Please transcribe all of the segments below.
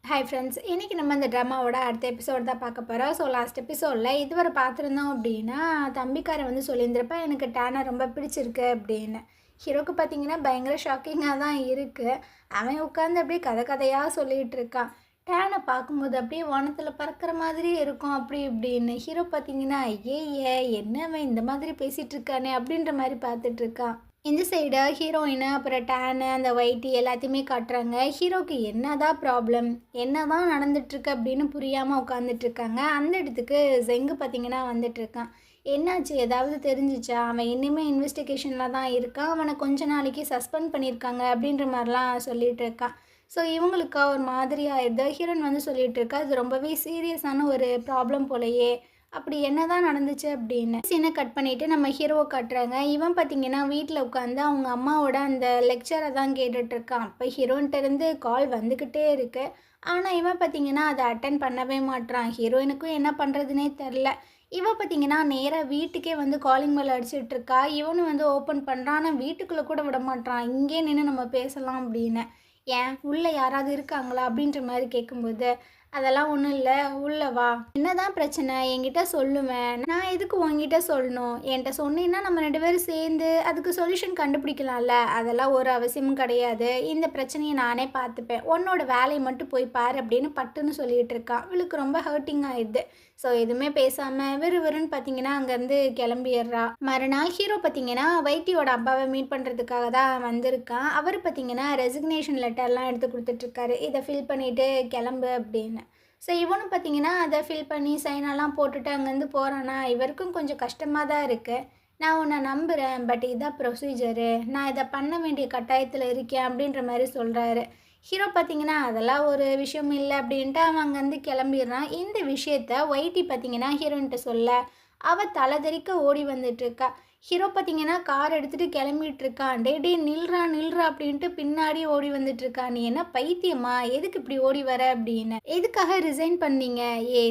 Hi friends, இன்றைக்கி நம்ம இந்த ட்ராமாவோட அடுத்த எபிசோட் தான் பார்க்க போகிறோம். ஸோ லாஸ்ட் எபிசோடில் இதுவரை பார்த்துருந்தோம் அப்படின்னா, தம்பிக்காரன் வந்து சொல்லியிருந்திருப்பா எனக்கு டேனை ரொம்ப பிடிச்சிருக்கு அப்படின்னு. ஹீரோக்கு பார்த்தீங்கன்னா பயங்கர ஷாக்கிங்காக தான் இருக்குது. அவன் உட்காந்து அப்படியே கதையாக சொல்லிகிட்டு இருக்கான். டேனை பார்க்கும்போது அப்படியே வானத்தில் பறக்கிற மாதிரி இருக்கும் அப்படி இப்படின்னு. ஹீரோ பார்த்தீங்கன்னா ஐயே என்னவன் இந்த மாதிரி பேசிகிட்டு இருக்கானே அப்படின்ற மாதிரி பார்த்துட்ருக்கான். இந்த சைடு ஹீரோயினு அப்புறம் டேனு அந்த ஒயிட்டி எல்லாத்தையுமே காட்டுறாங்க. ஹீரோக்கு என்னதான் ப்ராப்ளம், என்னதான் நடந்துட்டுருக்கு அப்படின்னு புரியாமல் உட்காந்துட்ருக்காங்க. அந்த இடத்துக்கு ஜெங்கு பார்த்திங்கன்னா வந்துட்டுருக்கான். என்னாச்சு, ஏதாவது தெரிஞ்சிச்சா, அவன் இன்னுமே இன்வெஸ்டிகேஷனில் தான் இருக்கான், அவனை கொஞ்ச நாளைக்கு சஸ்பெண்ட் பண்ணியிருக்காங்க அப்படின்ற மாதிரிலாம் சொல்லிகிட்டு இருக்கான். ஸோ இவங்களுக்கு ஒரு மாதிரி ஆயிடுது. ஹீரோயின் வந்து சொல்லிகிட்டு இருக்கா, இது ரொம்பவே சீரியஸான ஒரு ப்ராப்ளம் போலையே, அப்படி என்ன தான் நடந்துச்சு அப்படின்னு சீனை கட் பண்ணிவிட்டு நம்ம ஹீரோவை காட்டுறாங்க. இவன் பார்த்திங்கன்னா வீட்டில் உட்காந்து அவங்க அம்மாவோட அந்த லெக்சரை தான் கேட்டுட்ருக்கான். அப்போ ஹீரோயின்கிட்டருந்து கால் வந்துக்கிட்டே இருக்குது. ஆனால் இவன் பார்த்திங்கன்னா அதை அட்டன் பண்ணவே மாட்றான். ஹீரோயினுக்கும் என்ன பண்ணுறதுனே தெரில. இவன் பார்த்திங்கன்னா நேராக வீட்டுக்கே வந்து காலிங் பெல் அடிச்சிட்ருக்கா. இவனு வந்து ஓப்பன் பண்ணுறான், ஆனால் வீட்டுக்குள்ளே கூட விட மாட்றான். இங்கே நின்று நம்ம பேசலாம் அப்படின்னு. ஏன் உள்ளே யாராவது இருக்காங்களா அப்படின்ற மாதிரி கேட்கும்போது, அதெல்லாம் ஒன்றும் இல்லை, உள்ள வா, என்னதான் பிரச்சனை என்கிட்ட சொல்லுவேன், நான் எதுக்கு உங்ககிட்ட சொல்லணும், என்கிட்ட சொன்னீங்கன்னா நம்ம 2 பேரும் சேர்ந்து அதுக்கு சொல்யூஷன் கண்டுபிடிக்கலாம்ல, அதெல்லாம் ஒரு அவசியமும் கிடையாது, இந்த பிரச்சனையை நானே பார்த்துப்பேன், உன்னோட வேலையை மட்டும் போய் பாரு அப்படின்னு பட்டுன்னு சொல்லிகிட்டு இருக்கான். இவளுக்கு ரொம்ப ஹர்ட்டிங் ஆயிடுது. ஸோ எதுவுமே பேசாமல் விறுவிறுன்னு பார்த்தீங்கன்னா அங்கேருந்து கிளம்பிடுறா. மறுநாள் ஹீரோ பார்த்தீங்கன்னா வைட்டியோட அப்பாவை மீட் பண்ணுறதுக்காக தான் வந்திருக்கான். அவர் பார்த்தீங்கன்னா ரெசிக்னேஷன் லெட்டர்லாம் எடுத்து கொடுத்துட்ருக்காரு, இதை ஃபில் பண்ணிவிட்டு கிளம்பு அப்படின்னு. ஸோ இவனும் பார்த்தீங்கன்னா அதை ஃபில் பண்ணி சைனெல்லாம் போட்டுட்டு அங்கேருந்து போகிறானா. இவருக்கும் கொஞ்சம் கஷ்டமாக தான் இருக்குது. நான் உன்னை நம்புகிறேன், பட் இதான் ப்ரொசீஜரு, நான் இதை பண்ண வேண்டிய கட்டாயத்தில் இருக்கேன் அப்படின்ற மாதிரி சொல்கிறாரு. ஹீரோ பார்த்தீங்கன்னா அதெல்லாம் ஒரு விஷயம் இல்லை அப்படின்ட்டு அவன் அங்கேருந்து கிளம்பிடுறான். இந்த விஷயத்த ஒயிட்டி பார்த்தீங்கன்னா ஹீரோயின்கிட்ட சொல்ல அவள் தலைதெறிக்க ஓடி வந்துட்டுருக்கா. ஹீரோ பார்த்தீங்கன்னா கார் எடுத்துகிட்டு கிளம்பிட்டுருக்கான். டே நில்றா அப்படின்ட்டு பின்னாடி ஓடி வந்துட்டுருக்கா. நீ என்ன பைத்தியமா, எதுக்கு இப்படி ஓடி வர அப்படின்னு. எதுக்காக ரிசைன் பண்ணீங்க,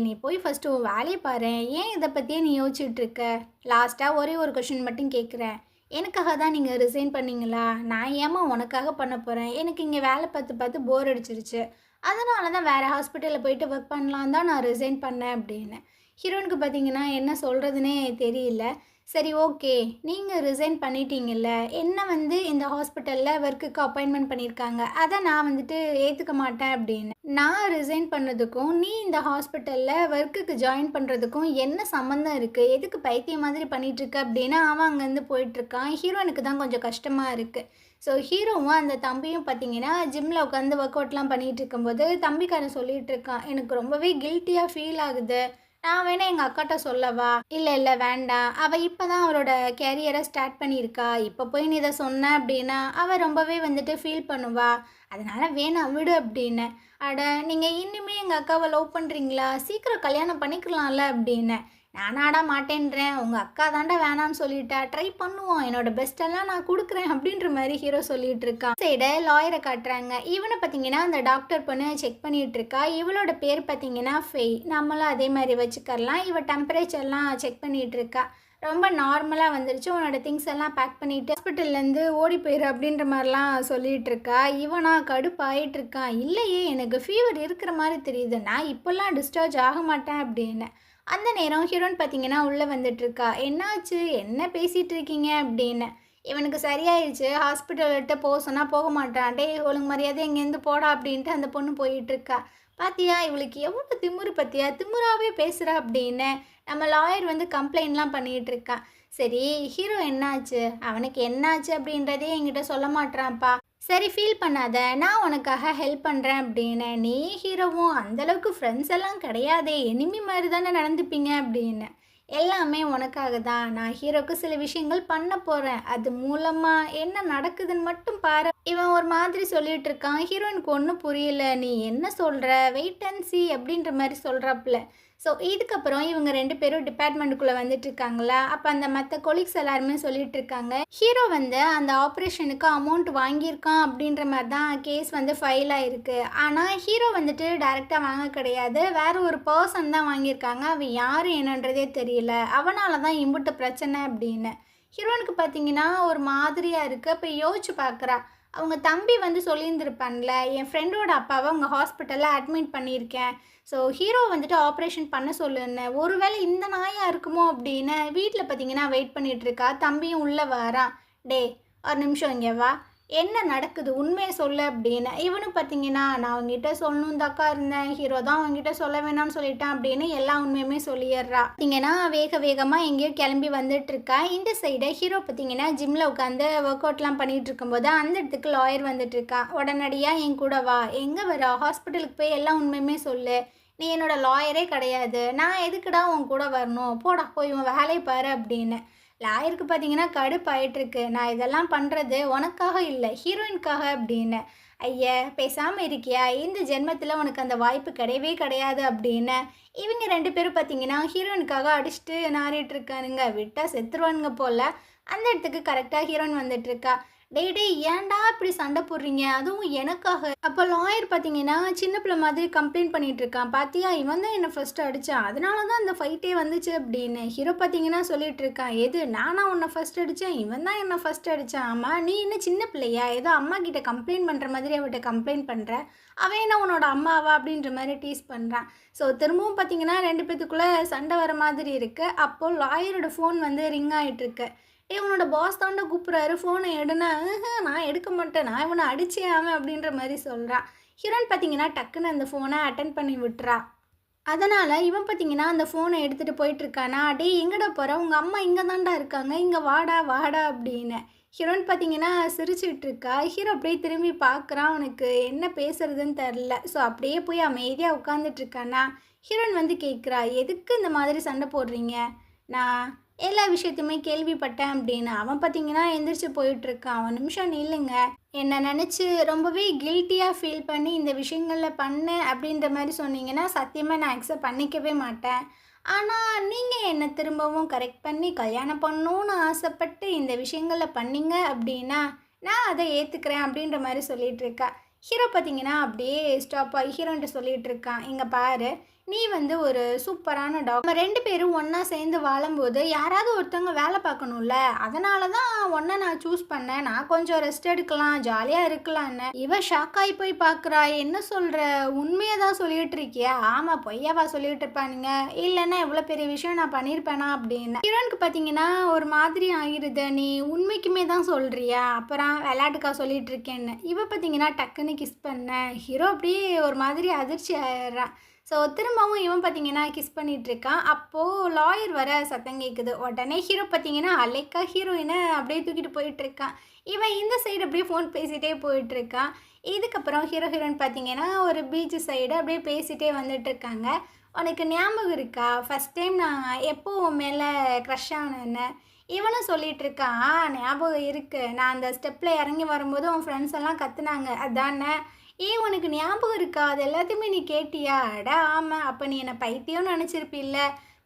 நீ போய் ஃபஸ்ட்டு உன் வேலையை பாரு, ஏன் இதை பற்றியே நீ யோசிச்சுட்ருக்க. லாஸ்ட்டாக ஒரே ஒரு கொஷின் மட்டும் கேட்குறேன், எனக்காக தான் நீங்கள் ரிசைன் பண்ணிங்களா? நான் ஏமா உனக்காக பண்ண போகிறேன், எனக்கு இங்கே வேலை பார்த்து போர் அடிச்சிருச்சு, அதனால தான் வேறு ஹாஸ்பிட்டலில் போயிட்டு ஒர்க் பண்ணலான் தான் நான் ரிசைன் பண்ணேன் அப்படின்னு. ஹீரோனுக்கு பார்த்தீங்கன்னா என்ன சொல்கிறதுனே தெரியல. சரி ஓகே, நீங்கள் ரிசைன் பண்ணிட்டீங்கல்ல, என்ன வந்து இந்த ஹாஸ்பிட்டலில் ஒர்க்குக்கு அப்பாயின்மெண்ட் பண்ணியிருக்காங்க, அதை நான் வந்துட்டு ஏற்றுக்க மாட்டேன் அப்படின்னு. நான் ரிசைன் பண்ணதுக்கும் நீ இந்த ஹாஸ்பிட்டலில் ஒர்க்குக்கு ஜாயின் பண்ணுறதுக்கும் என்ன சம்மந்தம் இருக்குது, எதுக்கு பைத்தியம் மாதிரி பண்ணிகிட்ருக்க அப்படின்னு அவன் அங்கேருந்து போயிட்டுருக்கான். ஹீரோனுக்கு தான் கொஞ்சம் கஷ்டமாக இருக்குது. ஸோ ஹீரோவும் அந்த தம்பியும் பார்த்தீங்கன்னா ஜிம்மில் உட்காந்து ஒர்க் அவுட்லாம் பண்ணிகிட்டு இருக்கும்போது தம்பிக்காரன் சொல்லிகிட்டு இருக்கான், எனக்கு ரொம்பவே கில்ட்டியாக ஃபீல் ஆகுது, நான் வேணா எங்கள் அக்காட்ட சொல்லவா? இல்லை வேண்டாம், அவள் இப்போ தான் அவளோட கேரியரை ஸ்டார்ட் பண்ணியிருக்கா, இப்போ போய் நீ இதை சொன்ன அப்படின்னா அவள் ரொம்பவே வந்துட்டு ஃபீல் பண்ணுவா, அதனால் வேணாம் விடு அப்படின்னு. அட நீங்கள் இன்னுமே எங்கள் அக்காவை லவ் பண்ணுறீங்களா, சீக்கிரம் கல்யாணம் பண்ணிக்கலாம்ல அப்படின்னு. நானாடா மாட்டேன்றேன், உங்கள் அக்கா தாண்டா வேணான்னு சொல்லிட்டா, ட்ரை பண்ணுவோம், என்னோட பெஸ்ட்டெல்லாம் நான் கொடுக்குறேன் அப்படின்ற மாதிரி ஹீரோ சொல்லிட்டு இருக்கான். சைடு லாயரை காட்டுறாங்க. இவனை பார்த்தீங்கன்னா அந்த டாக்டர் பொண்ணு செக் பண்ணிகிட்டு இருக்கா. இவளோட பேர் பார்த்தீங்கன்னா ஃபெய், நம்மளும் அதே மாதிரி வச்சுக்கலாம். இவள் டெம்பரேச்சர்லாம் செக் பண்ணிகிட்டு இருக்கா. ரொம்ப நார்மலாக வந்துருச்சு, உன்னோட திங்ஸ் எல்லாம் பேக் பண்ணிவிட்டு ஹாஸ்பிட்டல்லேருந்து ஓடி போயிரு அப்படின்ற மாதிரிலாம் சொல்லிகிட்டு இருக்கா. இவனா கடுப்பாயிட்டு இருக்கான். இல்லையே, எனக்கு ஃபீவர் இருக்கிற மாதிரி தெரியுது, நான் இப்போல்லாம் டிஸ்சார்ஜ் ஆக மாட்டேன் அப்படின்னு. அந்த நேரம் ஹீரோயின் பார்த்தீங்கன்னா உள்ளே வந்துட்டுருக்கா. என்னாச்சு, என்ன பேசிகிட்டு இருக்கீங்க அப்படின்னு. இவனுக்கு சரியாயிடுச்சு, ஹாஸ்பிட்டல்கிட்ட போக சொன்னால் போக மாட்டான். ஒழுங்கு மரியாதை இங்கேருந்து போடா அப்படின்ட்டு அந்த பொண்ணு போயிட்டுருக்கா. பாத்தியா இவளுக்கு எவ்வளோ திமுரு, பற்றியா திமுறாவே பேசுகிறா அப்படின்னு நம்ம லாயர் வந்து கம்ப்ளைண்ட்லாம் பண்ணிகிட்ருக்கான். சரி ஹீரோ என்னாச்சு, அவனுக்கு என்னாச்சு அப்படின்றதே என்கிட்ட சொல்ல மாட்டான்ப்பா. சரி ஃபீல் பண்ணாத, நான் உனக்காக ஹெல்ப் பண்ணுறேன் அப்படின்னு. நீ ஹீரோவும் அந்தளவுக்கு ஃப்ரெண்ட்ஸ் எல்லாம் கிடையாதே, எனிமி மாதிரி தானே நடந்துப்பீங்க அப்படின்னு. எல்லாமே உனக்காக தான், நான் ஹீரோக்கு சில விஷயங்கள் பண்ண போகிறேன், அது மூலமாக என்ன நடக்குதுன்னு மட்டும் பாரு. இவன் ஒரு மாதிரி சொல்லிகிட்டு இருக்கான். ஹீரோயினுக்கு ஒன்றும் புரியல, நீ என்ன சொல்கிற, வெயிட் அண்ட் சி அப்படின்ற மாதிரி சொல்கிறாப்புல. ஸோ இதுக்கப்புறம் இவங்க 2 பேரும் டிபார்ட்மெண்ட்டுக்குள்ளே வந்துட்டு இருக்காங்களா. அப்போ அந்த மற்ற கொலீக்ஸ் எல்லாருமே சொல்லிட்டு இருக்காங்க, ஹீரோ வந்து அந்த ஆப்ரேஷனுக்கு அமௌண்ட் வாங்கியிருக்கான் அப்படின்ற மாதிரி தான் கேஸ் வந்து ஃபைல் ஆகிருக்கு. ஆனால் ஹீரோ வந்துட்டு டைரெக்டாக வாங்க கிடையாது, வேறு ஒரு பர்சன் தான் வாங்கியிருக்காங்க, அவன் யார் என்னன்றதே தெரியல, அவனால தான் இம்புட்டு பிரச்சனை அப்படின்னு. ஹீரோனுக்கு பார்த்தீங்கன்னா ஒரு மாதிரியாக இருக்குது. அப்போ யோசிச்சு பார்க்குறா, அவங்க தம்பி வந்து சொல்லியிருந்திருப்பான்ல, என் ஃப்ரெண்டோட அப்பாவை உங்கள் ஹாஸ்பிட்டலில் அட்மிட் பண்ணியிருக்கேன். ஸோ ஹீரோ வந்துட்டு ஆப்ரேஷன் பண்ண சொல்லுன்னு. ஒருவேளை இந்த நாயா இருக்குமோ அப்படின்னு வீட்டில் பார்த்தீங்கன்னா வெயிட் பண்ணிகிட்ருக்கா. தம்பியும் உள்ளே வாரான். டேய் ஒரு நிமிஷம் இங்கே வா, என்ன நடக்குது உண்மையை சொல்லு அப்படின்னு. இவனும் பார்த்தீங்கன்னா நான் அவங்ககிட்ட சொல்லணும் தாக்கா இருந்தேன், ஹீரோ தான் அவங்ககிட்ட சொல்ல வேணாம்னு சொல்லிட்டான் அப்படின்னு எல்லா உண்மையுமே சொல்லிடுறா. பார்த்தீங்கன்னா வேக வேகமாக எங்கேயோ கிளம்பி வந்துட்டுருக்கா. இந்த சைடை ஹீரோ பார்த்தீங்கன்னா ஜிம்மில் உட்காந்து ஒர்க் அவுட்லாம் பண்ணிகிட்டு இருக்கும்போது அந்த இடத்துக்கு லாயர் வந்துட்டுருக்கா. உடனடியாக என் கூட வா, எங்கே வர, ஹாஸ்பிட்டலுக்கு போய் எல்லா உண்மையுமே சொல்லு, நீ என்னோடய லாயரே கிடையாது, நான் எதுக்குடா உன் கூட வரணும், போடா போய் உன் வேலையை பாரு அப்படின்னு. லாயருக்கு பார்த்தீங்கன்னா கடுப்பாயிட்டிருக்கு. நான் இதெல்லாம் பண்ணுறது உனக்காக இல்லை, ஹீரோயினுக்காக அப்படின்னு. ஐயா பேசாமல் இருக்கியா, இந்த ஜென்மத்தில் உனக்கு அந்த வாய்ப்பு கிடையவே கிடையாது அப்படின்னு. இவங்க 2 பேரும் பார்த்தீங்கன்னா ஹீரோயினுக்காக அடிச்சுட்டு நாறிட்டுருக்கானுங்க. விட்டால் செத்துருவானுங்க போல். அந்த இடத்துக்கு கரெக்டாக ஹீரோயின் வந்துட்டுருக்கா. டேய் டேய் ஏன்டா இப்படி சண்டை போடுறீங்க, அதுவும் எனக்காக. அப்போ லாயர் பார்த்தீங்கன்னா சின்ன பிள்ளை மாதிரி கம்ப்ளைண்ட் பண்ணிட்டு இருக்கான். பார்த்தியா இவன் தான் என்னை ஃபஸ்ட்டு அடித்தான், அதனால தான் அந்த ஃபைட்டே வந்துச்சு அப்படின்னு. ஹீரோ பார்த்தீங்கன்னா சொல்லிட்டு இருக்கான், எது நானா உன்னை ஃபஸ்ட் அடித்தேன், இவன் தான் என்னை ஃபஸ்ட்டு அடித்தான். ஆமாம் நீ என்ன சின்ன பிள்ளையா, ஏதோ அம்மா கிட்ட கம்ப்ளைண்ட் பண்ணுற மாதிரி அவட்ட கம்ப்ளைண்ட் பண்ணுற, அவன் என்ன உன்னோட அம்மாவா அப்படின்ற மாதிரி டீஸ் பண்ணுறான். ஸோ திரும்பவும் பார்த்தீங்கன்னா 2 பேத்துக்குள்ளே சண்டை வர மாதிரி இருக்குது. அப்போது லாயரோட ஃபோன் வந்து ரிங் ஆகிட்டுருக்கு. உன்னோட பாஸ் தாண்டா கூப்பிட்றாரு, ஃபோனை எடுனா, நான் எடுக்க மாட்டேன், நான் இவனை அடிச்சே ஆவேன் அப்படின்ற மாதிரி சொல்கிறான். ஹீரோயின் பார்த்தீங்கன்னா டக்குன்னு அந்த ஃபோனை அட்டன் பண்ணி விட்டுறா. அதனால் இவன் பார்த்தீங்கன்னா அந்த ஃபோனை எடுத்துகிட்டு போயிட்டுருக்கானா, டே எங்கடா போகிற, உங்கள் அம்மா இங்கே தாண்டா இருக்காங்க, இங்கே வாடா வாடா அப்படின்னு. ஹீரோயின் பார்த்தீங்கன்னா சிரிச்சுட்டு இருக்கா. ஹீரோ அப்படியே திரும்பி பார்க்குறான், அவனுக்கு என்ன பேசுறதுன்னு தெரில. ஸோ அப்படியே போய் அமைதியாக உட்காந்துட்ருக்கானா. ஹீரோயின் வந்து கேட்குறா, எதுக்கு இந்த மாதிரி சண்டை போடுறீங்க, நான் எல்லா விஷயத்தையுமே கேள்விப்பட்டேன் அப்படின்னு. அவன் பார்த்தீங்கன்னா எந்திரிச்சு போயிட்டுருக்கான். அவன் நிமிஷம் நில்லுங்க, என்னை நினச்சி ரொம்பவே கில்ட்டியாக ஃபீல் பண்ணி இந்த விஷயங்களில் பண்ணேன் அப்படின்ற மாதிரி சொன்னீங்கன்னா சத்தியமாக நான் அக்செப்ட் பண்ணிக்கவே மாட்டேன். ஆனால் நீங்கள் என்னை திரும்பவும் கரெக்ட் பண்ணி கல்யாணம் பண்ணணும்னு ஆசைப்பட்டு இந்த விஷயங்களில் பண்ணீங்க அப்படின்னா நான் அதை ஏற்றுக்கிறேன் அப்படின்ற மாதிரி சொல்லிகிட்ருக்கா. ஹீரோ பார்த்தீங்கன்னா அப்படியே ஸ்டாப் ஆகி ஹீரோன்ட்டு சொல்லிகிட்டு இருக்கான், இங்கே பாரு, நீ வந்து ஒரு சூப்பரான டாக், நம்ம 2 பேரும் ஒன்றா சேர்ந்து வாழும்போது யாராவது ஒருத்தவங்க வேலை பார்க்கணும்ல, அதனால தான் ஒன்றை நான் சூஸ் பண்ணேன், நான் கொஞ்சம் ரெஸ்ட் எடுக்கலாம், ஜாலியாக இருக்கலான்னு. இவ ஷாக்காகி போய் பார்க்குறா, என்ன சொல்கிற, உண்மையை தான் சொல்லிகிட்டு இருக்கியா, ஆமாம் பொய்யாவா சொல்லிகிட்டு இருப்பானுங்க, இல்லைன்னா எவ்வளோ பெரிய விஷயம் நான் பண்ணியிருப்பேனா அப்படின்னு. ஹீரோனுக்கு பார்த்தீங்கன்னா ஒரு மாதிரி ஆகிடுது, நீ உண்மைக்குமே தான் சொல்கிறியா, அப்புறம் விளையாட்டுக்கா சொல்லிகிட்டு இருக்கேன்னு. இவ பார்த்தீங்கன்னா டக்குன்னு கிஸ் பண்ணேன். ஹீரோ அப்படியே ஒரு மாதிரி அதிர்ச்சி ஆயிடுறான். ஸோ திரும்பவும் இவன் பார்த்தீங்கன்னா கிஸ் பண்ணிகிட்ருக்கான். அப்போது லாயர் வர சத்தம் கேட்குது. உடனே ஹீரோ பார்த்தீங்கன்னா அலைக்கா ஹீரோயினை அப்படியே தூக்கிட்டு போயிட்டுருக்கான். இவன் இந்த சைடு அப்படியே ஃபோன் பேசிகிட்டே போயிட்டுருக்கான். இதுக்கப்புறம் ஹீரோயின் பார்த்தீங்கன்னா ஒரு பீச் சைடு அப்படியே பேசிகிட்டே வந்துட்டுருக்காங்க. உனக்கு ஞாபகம் இருக்கா, ஃபஸ்ட் டைம் நான் எப்போ உன் மேலே க்ரஷ் ஆனேன்னு. இவனும் சொல்லிகிட்ருக்கான், ஞாபகம் இருக்குது, நான் அந்த ஸ்டெப்பில் இறங்கி வரும்போது உன் ஃப்ரெண்ட்ஸ் எல்லாம் கற்றுனாங்க அதானே, உனக்கு ஞாபகம் இருக்கா, அது எல்லாத்தையுமே நீ கேட்டியா, அட ஆமாம், அப்போ நீ என்னை பைத்தியம்னு நினச்சிருப்பில்ல.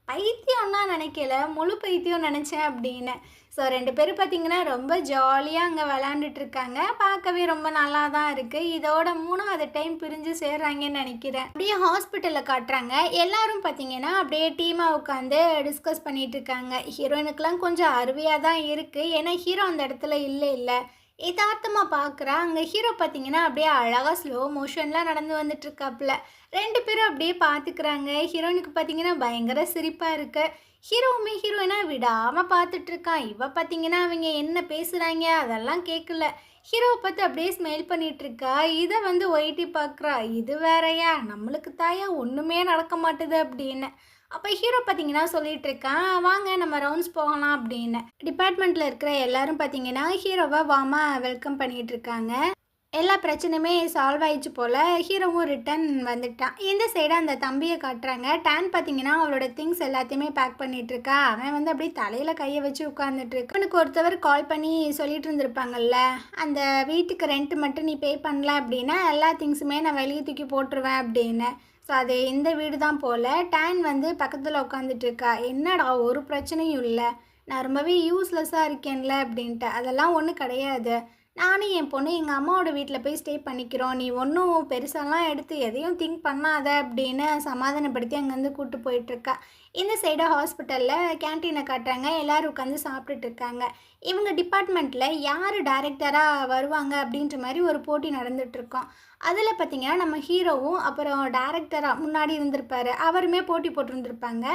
பைத்தியம்னா நினைக்கல, முழு பைத்தியம் நினச்சேன் அப்படின்னு. ஸோ 2 பேரும் பார்த்தீங்கன்னா ரொம்ப ஜாலியாக அங்கே விளாண்டுட்ருக்காங்க. பார்க்கவே ரொம்ப நல்லா தான் இருக்குது. இதோட 3வது டைம் பிரிஞ்சு சேர்றாங்கன்னு நினைக்கிறேன். அப்படியே ஹாஸ்பிட்டலில் காட்டுறாங்க. எல்லோரும் பார்த்தீங்கன்னா அப்படியே டீமாக உட்காந்து டிஸ்கஸ் பண்ணிகிட்ருக்காங்க. ஹீரோயினுக்கெலாம் கொஞ்சம் அருமையாக தான் இருக்குது, ஏன்னா ஹீரோ அந்த இடத்துல இல்லை யதார்த்தமாக பார்க்குறா. அங்கே ஹீரோ பார்த்தீங்கன்னா அப்படியே அழகாக ஸ்லோ மோஷன்லாம் நடந்து வந்துட்டுருக்காப்புல. 2 பேரும் அப்படியே பார்த்துக்கிறாங்க. ஹீரோயினுக்கு பார்த்தீங்கன்னா பயங்கர சிரிப்பாக இருக்குது. ஹீரோவுமே ஹீரோயினா விடாமல் பார்த்துட்ருக்கான். இவ பார்த்தீங்கன்னா அவங்க என்ன பேசுகிறாங்க அதெல்லாம் கேட்கல. ஹீரோவை பார்த்து அப்படியே ஸ்மைல் பண்ணிகிட்ருக்கா. இதை வந்து ஒயிட்டி பார்க்குறா, இது வேறையா, நம்மளுக்கு தாயா ஒன்றுமே நடக்க மாட்டுது அப்படின்னு. அப்போ ஹீரோ பார்த்தீங்கன்னா சொல்லிட்டு இருக்கான், வாங்க நம்ம ரவுண்ட்ஸ் போகலாம் அப்படின்னு. டிபார்ட்மெண்ட்டில் இருக்கிற எல்லாரும் பார்த்தீங்கன்னா ஹீரோவை வாமாக வெல்கம் பண்ணிகிட்டு இருக்காங்க. எல்லா பிரச்சனையுமே சால்வ் ஆயிடுச்சு போல். ஹீரோவும் ரிட்டன் வந்துட்டான். இந்த சைடு அந்த தம்பியை காட்டுறாங்க. டான் பார்த்தீங்கன்னா அவளோட திங்ஸ் எல்லாத்தையுமே பேக் பண்ணிகிட்ருக்கா. அவன் வந்து அப்படியே தலையில் கையை வச்சு உட்காந்துட்ருக்கு. அவனுக்கு ஒருத்தவர் கால் பண்ணி சொல்லிட்டு இருந்திருப்பாங்கல்ல, அந்த வீட்டுக்கு ரெண்ட் மட்டும் நீ பே பண்ணல அப்படின்னா எல்லா திங்ஸுமே நான் வெளியே தூக்கி போட்டுருவேன் அப்படின்னு. ஸோ அது இந்த வீடு தான் போல். டான் வந்து பக்கத்தில் உட்காந்துட்ருக்கா. என்னடா ஒரு பிரச்சனையும் இல்லை, நான் ரொம்பவே யூஸ்லெஸ்ஸாக இருக்கேன்ல அப்படின்ட்டு. அதெல்லாம் ஒன்றும் கிடையாது, நானும் என் பொண்ணு எங்கள் அம்மாவோட வீட்டில் போய் ஸ்டே பண்ணிக்கிறோம். நீ ஒன்றும் பெருசாலாம் எடுத்து எதையும் திங்க் பண்ணாத அப்படின்னு சமாதானப்படுத்தி அங்கேருந்து கூப்பிட்டு போயிட்டுருக்கா. இந்த சைடு ஹாஸ்பிட்டலில் கேன்டீனை காட்டுறாங்க. எல்லோரும் உட்காந்து சாப்பிட்டுட்டு இருக்காங்க. இவங்க டிபார்ட்மெண்ட்டில் யார் டைரக்டராக வருவாங்க அப்படின்ற மாதிரி ஒரு போட்டி நடந்துகிட்ருக்கோம். அதில் பார்த்திங்கன்னா நம்ம ஹீரோவும் அப்புறம் டைரக்டராக முன்னாடி இருந்திருப்பார் அவருமே போட்டி போட்டிருந்துருப்பாங்க.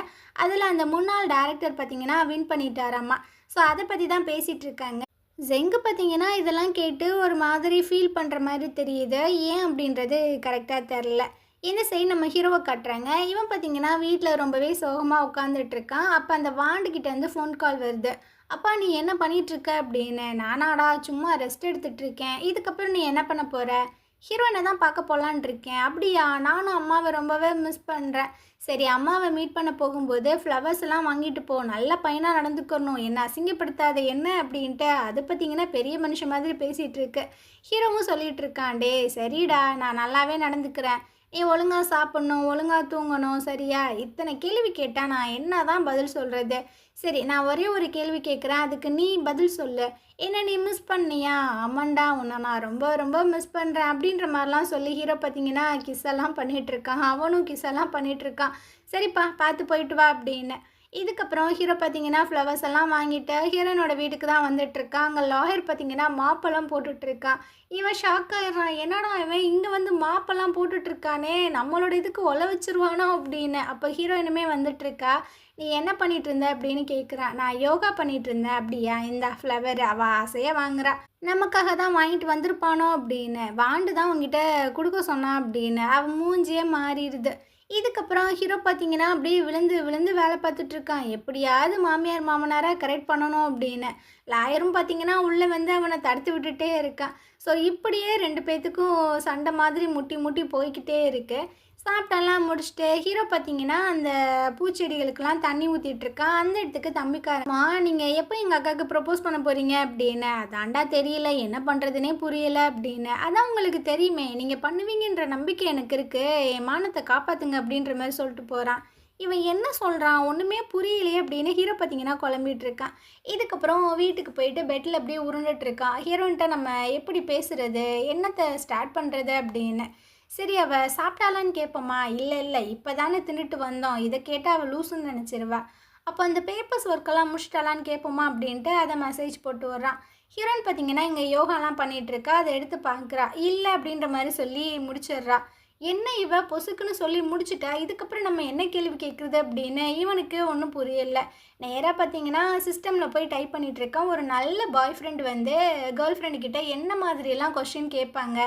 அதில் அந்த முன்னாள் டைரக்டர் பார்த்திங்கன்னா வின் பண்ணிட்டாராம்மா. ஸோ அதை பற்றி தான் பேசிகிட்டு இருக்காங்க. ஜெங்கு பார்த்தீங்கன்னா இதெல்லாம் கேட்டு ஒரு மாதிரி ஃபீல் பண்ணுற மாதிரி தெரியுது. ஏன் அப்படின்றது கரெக்டாக தெரில. இந்த சைடு நம்ம ஹீரோவை காட்டுறாங்க. இவன் பார்த்தீங்கன்னா வீட்டில் ரொம்பவே சோகமாக உட்காந்துட்ருக்கான். அப்போ அந்த வாண்டுக்கிட்ட வந்து ஃபோன் கால் வருது. அப்பா நீ என்ன பண்ணிகிட்ருக்க அப்படின்னு. நானாடா சும்மா ரெஸ்ட் எடுத்துகிட்ருக்கேன். இதுக்கப்புறம் நீ என்ன பண்ண போகிற? ஹீரோயினை தான் பார்க்க போகலான் இருக்கேன். அப்படியா? நானும் அம்மாவை ரொம்பவே மிஸ் பண்ணுறேன். சரி அம்மாவை மீட் பண்ண போகும்போது ஃப்ளவர்ஸ் எல்லாம் வாங்கிட்டு போ, நல்ல பையனாக நடந்துக்கணும், என்ன அசிங்கப்படுத்தாத என்ன அப்படின்ட்டு அது பார்த்திங்கன்னா பெரிய மனுஷன் மாதிரி பேசிகிட்டு இருக்கு. ஹீரோவும் சொல்லிகிட்டு இருக்கான், டே சரிடா நான் நல்லாவே நடந்துக்கிறேன், நீ ஒழுங்காக சாப்பிட்ணும், ஒழுங்காக தூங்கணும், சரியா? இத்தனை கேள்வி கேட்டால் நான் என்ன தான் பதில் சொல்கிறது? சரி நான் ஒரே ஒரு கேள்வி கேட்குறேன், அதுக்கு நீ பதில் சொல்லு. என்ன நீ மிஸ் பண்ணியா? ஆமாண்டா உன்னை நான் ரொம்ப ரொம்ப மிஸ் பண்ணுறேன் அப்படின்ற மாதிரிலாம் சொல்லி ஹீரோ பார்த்திங்கன்னா கிஸ்ஸெல்லாம் பண்ணிகிட்ருக்கான். அவனும் கிஸ்ஸெல்லாம் பண்ணிகிட்ருக்கான். சரிப்பா பார்த்து போயிட்டு வா அப்படின்னு. இதுக்கப்புறம் ஹீரோ பார்த்திங்கன்னா ஃப்ளவர்ஸ் எல்லாம் வாங்கிட்டு ஹீரோனோட வீட்டுக்கு தான் வந்துட்டுருக்கான். அங்கே லாயர் பார்த்திங்கன்னா மாப்பெல்லாம் போட்டுட்ருக்கான். இவன் ஷாக் ஆகிடுறான். என்னடா இவன் இங்கே வந்து மாப்பெல்லாம் போட்டுட்ருக்கானே, நம்மளோட இதுக்கு ஒலை வச்சுருவானோ அப்படின்னு. அப்போ ஹீரோயினுமே வந்துட்டுருக்கா. நீ என்ன பண்ணிகிட்டு இருந்த அப்படின்னு கேட்குறான். நான் யோகா பண்ணிகிட்டு இருந்தேன். அப்படியா? இந்த ஃப்ளவர் அவள் ஆசையாக வாங்குறா, நமக்காக தான் வாங்கிட்டு வந்திருப்பானோ அப்படின்னு. வாண்டு தான் உங்ககிட்ட கொடுக்க சொன்னான் அப்படின்னு. அவன் மூஞ்சியே மாறிடுது. இதுக்கப்புறம் ஹீரோ பார்த்தீங்கன்னா அப்படியே விழுந்து விழுந்து வேலை பார்த்துட்ருக்கான். எப்படியாவது மாமியார் மாமனாராக கரெக்ட் பண்ணணும் அப்படின்னு. லாயரும் பார்த்தீங்கன்னா உள்ளே வந்து அவனை தடுத்து விட்டுட்டே இருக்கான். ஸோ இப்படியே 2 பேர்த்துக்கும் சண்டை மாதிரி முட்டி முட்டி போய்கிட்டே இருக்குது. சாப்பிட்டெல்லாம் முடிச்சுட்டு ஹீரோ பார்த்தீங்கன்னா அந்த பூச்செடிகளுக்கெல்லாம் தண்ணி ஊற்றிட்டுருக்கான். அந்த இடத்துக்கு தம்பிக்காரம்மா நீங்கள் எப்போ எங்கள் அக்காவுக்கு ப்ரப்போஸ் பண்ண போகிறீங்க அப்படின்னு. அதாண்டா தெரியல, என்ன பண்ணுறதுனே புரியலை அப்படின்னு. அதான் உங்களுக்கு தெரியுமே, நீங்கள் பண்ணுவீங்கன்ற நம்பிக்கை எனக்கு இருக்குது, என் மானத்தை காப்பாற்றுங்க அப்படின்ற மாதிரி சொல்லிட்டு போகிறான். இவன் என்ன சொல்கிறான் ஒன்றுமே புரியலையே அப்படின்னு ஹீரோ பார்த்தீங்கன்னா குழம்பிட்டு இருக்கான். இதுக்கப்புறம் வீட்டுக்கு போயிட்டு பெட்டில் அப்படியே உருண்டுட்டுருக்கான். ஹீரோன்ட்ட நம்ம எப்படி பேசுகிறது, என்னத்தை ஸ்டார்ட் பண்ணுறது அப்படின்னு. சரி அவள் சாப்பிட்டாலான்னு கேட்போம்மா. இல்லை இல்லை இப்போ தானே தின்னுட்டு வந்தோம், இதை கேட்டால் அவள் லூசுன்னு நினச்சிருவா. அப்போ அந்த பேப்பர்ஸ் ஒர்க்கெல்லாம் முடிச்சிட்டாலான்னு கேட்போமா அப்படின்ட்டு அதை மெசேஜ் போட்டு வர்றான். ஹீரோயின் பார்த்தீங்கன்னா இங்கே யோகாலாம் பண்ணிகிட்ருக்கா. அதை எடுத்து பார்க்குறா. இல்லை அப்படின்ற மாதிரி சொல்லி முடிச்சிடுறா. என்ன இவ பொசுக்குன்னு சொல்லி முடிச்சுட்டா, இதுக்கப்புறம் நம்ம என்ன கேள்வி கேட்குறது அப்படின்னு இவனுக்கு ஒன்றும் புரியலை. நேராக பார்த்தீங்கன்னா சிஸ்டமில் போய் டைப் பண்ணிகிட்ருக்கான். ஒரு நல்ல பாய் ஃப்ரெண்டு வந்து கேர்ள் ஃப்ரெண்டுக்கிட்ட என்ன மாதிரியெல்லாம் கொஷின் கேட்பாங்க,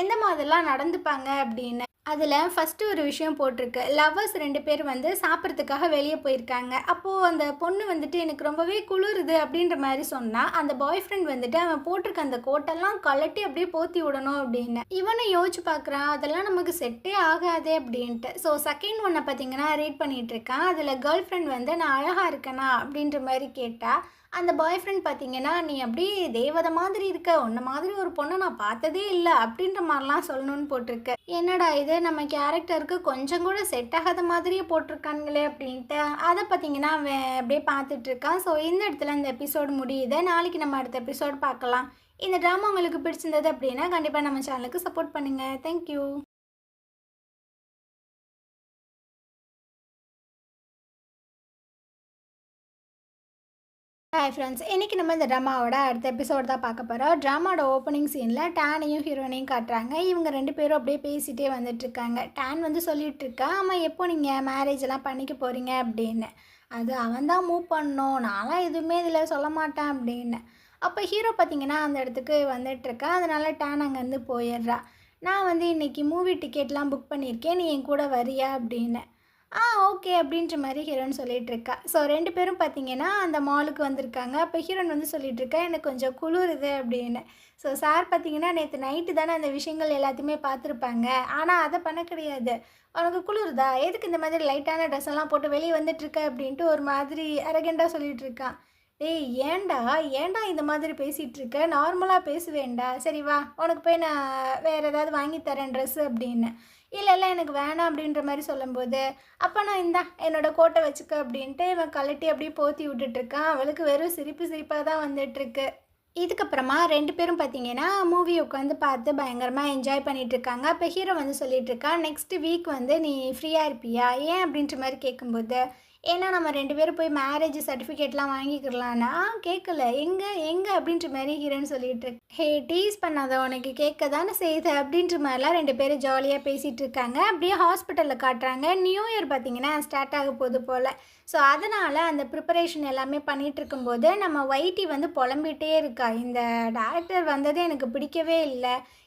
எந்த மாதிரிலாம் நடந்துப்பாங்க அப்படின்னு. அதில் ஃபஸ்ட்டு ஒரு விஷயம் போட்டிருக்கு. லவ்வர்ஸ் 2 பேர் வந்து சாப்பிட்றதுக்காக வெளியே போயிருக்காங்க. அப்போது அந்த பொண்ணு வந்துட்டு எனக்கு ரொம்பவே குளிருது அப்படின்ற மாதிரி சொன்னால், அந்த பாய் ஃப்ரெண்ட் வந்துட்டு அவன் போட்டிருக்க அந்த கோட்டெல்லாம் கழட்டி அப்படியே போற்றி விடணும் அப்படின்னு. இவனை யோசிச்சு பார்க்குறான், அதெல்லாம் நமக்கு செட்டே ஆகாதே அப்படின்ட்டு. ஸோ செகண்ட் ஒன்றை பார்த்தீங்கன்னா ரீட் பண்ணிகிட்ருக்கான். அதில் கேர்ள் ஃப்ரெண்ட் வந்து நான் அழகாக இருக்கேனா அப்படின்ற மாதிரி கேட்டால், அந்த பாய் ஃப்ரெண்ட் பார்த்தீங்கன்னா நீ அப்படியே தேவதை மாதிரி இருக்க, உன்ன மாதிரி ஒரு பொண்ணை நான் பார்த்ததே இல்லை அப்படின்ற மாதிரிலாம் சொல்லணும்னு போட்டிருக்கு. என்னடா இது நம்ம கேரக்டருக்கு கொஞ்சம் கூட செட் ஆகாத மாதிரியே போட்டிருக்கானுங்களே அப்படின்ட்டு அதை பார்த்தீங்கன்னா அவன் அப்படியே பார்த்துட்ருக்கான். ஸோ இந்த இடத்துல இந்த எபிசோடு முடியுது. நாளைக்கு நம்ம அடுத்த எபிசோடு பார்க்கலாம். இந்த ட்ராமா உங்களுக்கு பிடிச்சிருந்தது அப்படின்னா கண்டிப்பாக நம்ம சேனலுக்கு சப்போர்ட் பண்ணுங்கள். தேங்க்யூ. ஹாய் ஃப்ரெண்ட்ஸ், இன்றைக்கி நம்ம இந்த ட்ராமாவோட அடுத்த எபிசோட் தான் பார்க்க போகிறோம். ட்ராமாவோட ஓப்பனிங் சீனில் டேனையும் ஹீரோனையும் காட்டுறாங்க. இவங்க 2 பேரும் அப்படியே பேசிகிட்டே வந்துட்டுருக்காங்க. டேன் வந்து சொல்லிகிட்ருக்கா, ஆமாம் எப்போ நீங்கள் மேரேஜ் எல்லாம் பண்ணிக்க போகிறீங்க அப்படின்னு. அது அவன் தான் மூவ் பண்ணணும், நான்லாம் எதுவுமே இதில் சொல்ல மாட்டேன் அப்படின்னு. அப்போ ஹீரோ பார்த்திங்கன்னா அந்த இடத்துக்கு வந்துட்டுருக்கா. அதனால் டேன் அங்கேருந்து போயிடுறா. நான் வந்து இன்றைக்கி மூவி டிக்கெட்லாம் புக் பண்ணியிருக்கேன், நீ என் கூட வரியா அப்படின்னு. ஓகே அப்படின்ற மாதிரி ஹீரோயின் சொல்லிகிட்ருக்கா. ஸோ 2 பேரும் பார்த்தீங்கன்னா அந்த மாலுக்கு வந்திருக்காங்க. அப்போ ஹீரோயின் வந்து சொல்லிகிட்ருக்கா, எனக்கு கொஞ்சம் குளிருது அப்படின்னு. ஸோ சார் பார்த்தீங்கன்னா நேற்று நைட்டு தானே அந்த விஷயங்கள் எல்லாத்தையுமே பார்த்துருப்பாங்க, ஆனால் அதை பண்ண கிடையாது. உனக்கு குளிருதா, எதுக்கு இந்த மாதிரி லைட்டான ட்ரெஸ் எல்லாம் போட்டு வெளியே வந்துட்டுருக்க அப்படின்ட்டு ஒரு மாதிரி அரகெண்டாக சொல்லிகிட்ருக்கான். டேய் ஏன்டா ஏன்டா இந்த மாதிரி பேசிகிட்ருக்க, நார்மலாக பேசுவேண்டா, சரி வா உனக்கு போய் நான் வேறு ஏதாவது வாங்கி தரேன் ட்ரெஸ்ஸு அப்படின்னு. இல்லை இல்லை எனக்கு வேணாம் அப்படின்ற மாதிரி சொல்லும்போது, அப்போ நான் இந்தா என்னோடய கோட்டை வச்சுக்க அப்படின்ட்டு இவன் கழட்டி அப்படியே போற்றி விட்டுட்ருக்கான். அவளுக்கு வெறும் சிரிப்பு சிரிப்பாக தான் வந்துட்டுருக்கு. இதுக்கப்புறமா 2 பேரும் பார்த்தீங்கன்னா, மூவி உட்காந்து பார்த்து பயங்கரமா என்ஜாய் பண்ணிட்டுருக்காங்க. அப்ப ஹீரோ வந்து சொல்லிட்டுருக்கான், "நெக்ஸ்ட் வீக் வந்து நீ ஃப்ரீயா இருப்பியா?" ஏன் அப்படின்ற மாரி கேட்கும்போது, "ஏன்னா நம்ம 2 பேரும் போய் மேரேஜ் சர்டிஃபிகேட்லாம் வாங்கிக்கிறலான்னா." கேட்கல. "எங்க? எங்க?" அப்படின்ற மாரி ஹீரோயின் சொல்லிட்டுருக்கு. "ஹே டீஸ் பண்ணாத உனக்கு கேட்க தானே செய்யுது." அப்படின்ற மாரிலாம் 2 பேரும் ஜாலியா பேசிட்டு இருக்காங்க. அப்படியே ஹாஸ்பிட்டல்ல காட்டுறாங்க. நியூ இயர் பார்த்தீங்கன்னா, ஸ்டார்ட் ஆக போது போல. ஸோ, அதனால அந்த ப்ரிப்பரேஷன் எல்லாமே பண்ணிகிட்ருக்கும்போது, நம்ம வைட்டி வந்து புலம்பிட்டே இருக்கா. "இந்த டைரக்டர் வந்ததே எனக்கு பிடிக்கவே இல்ல.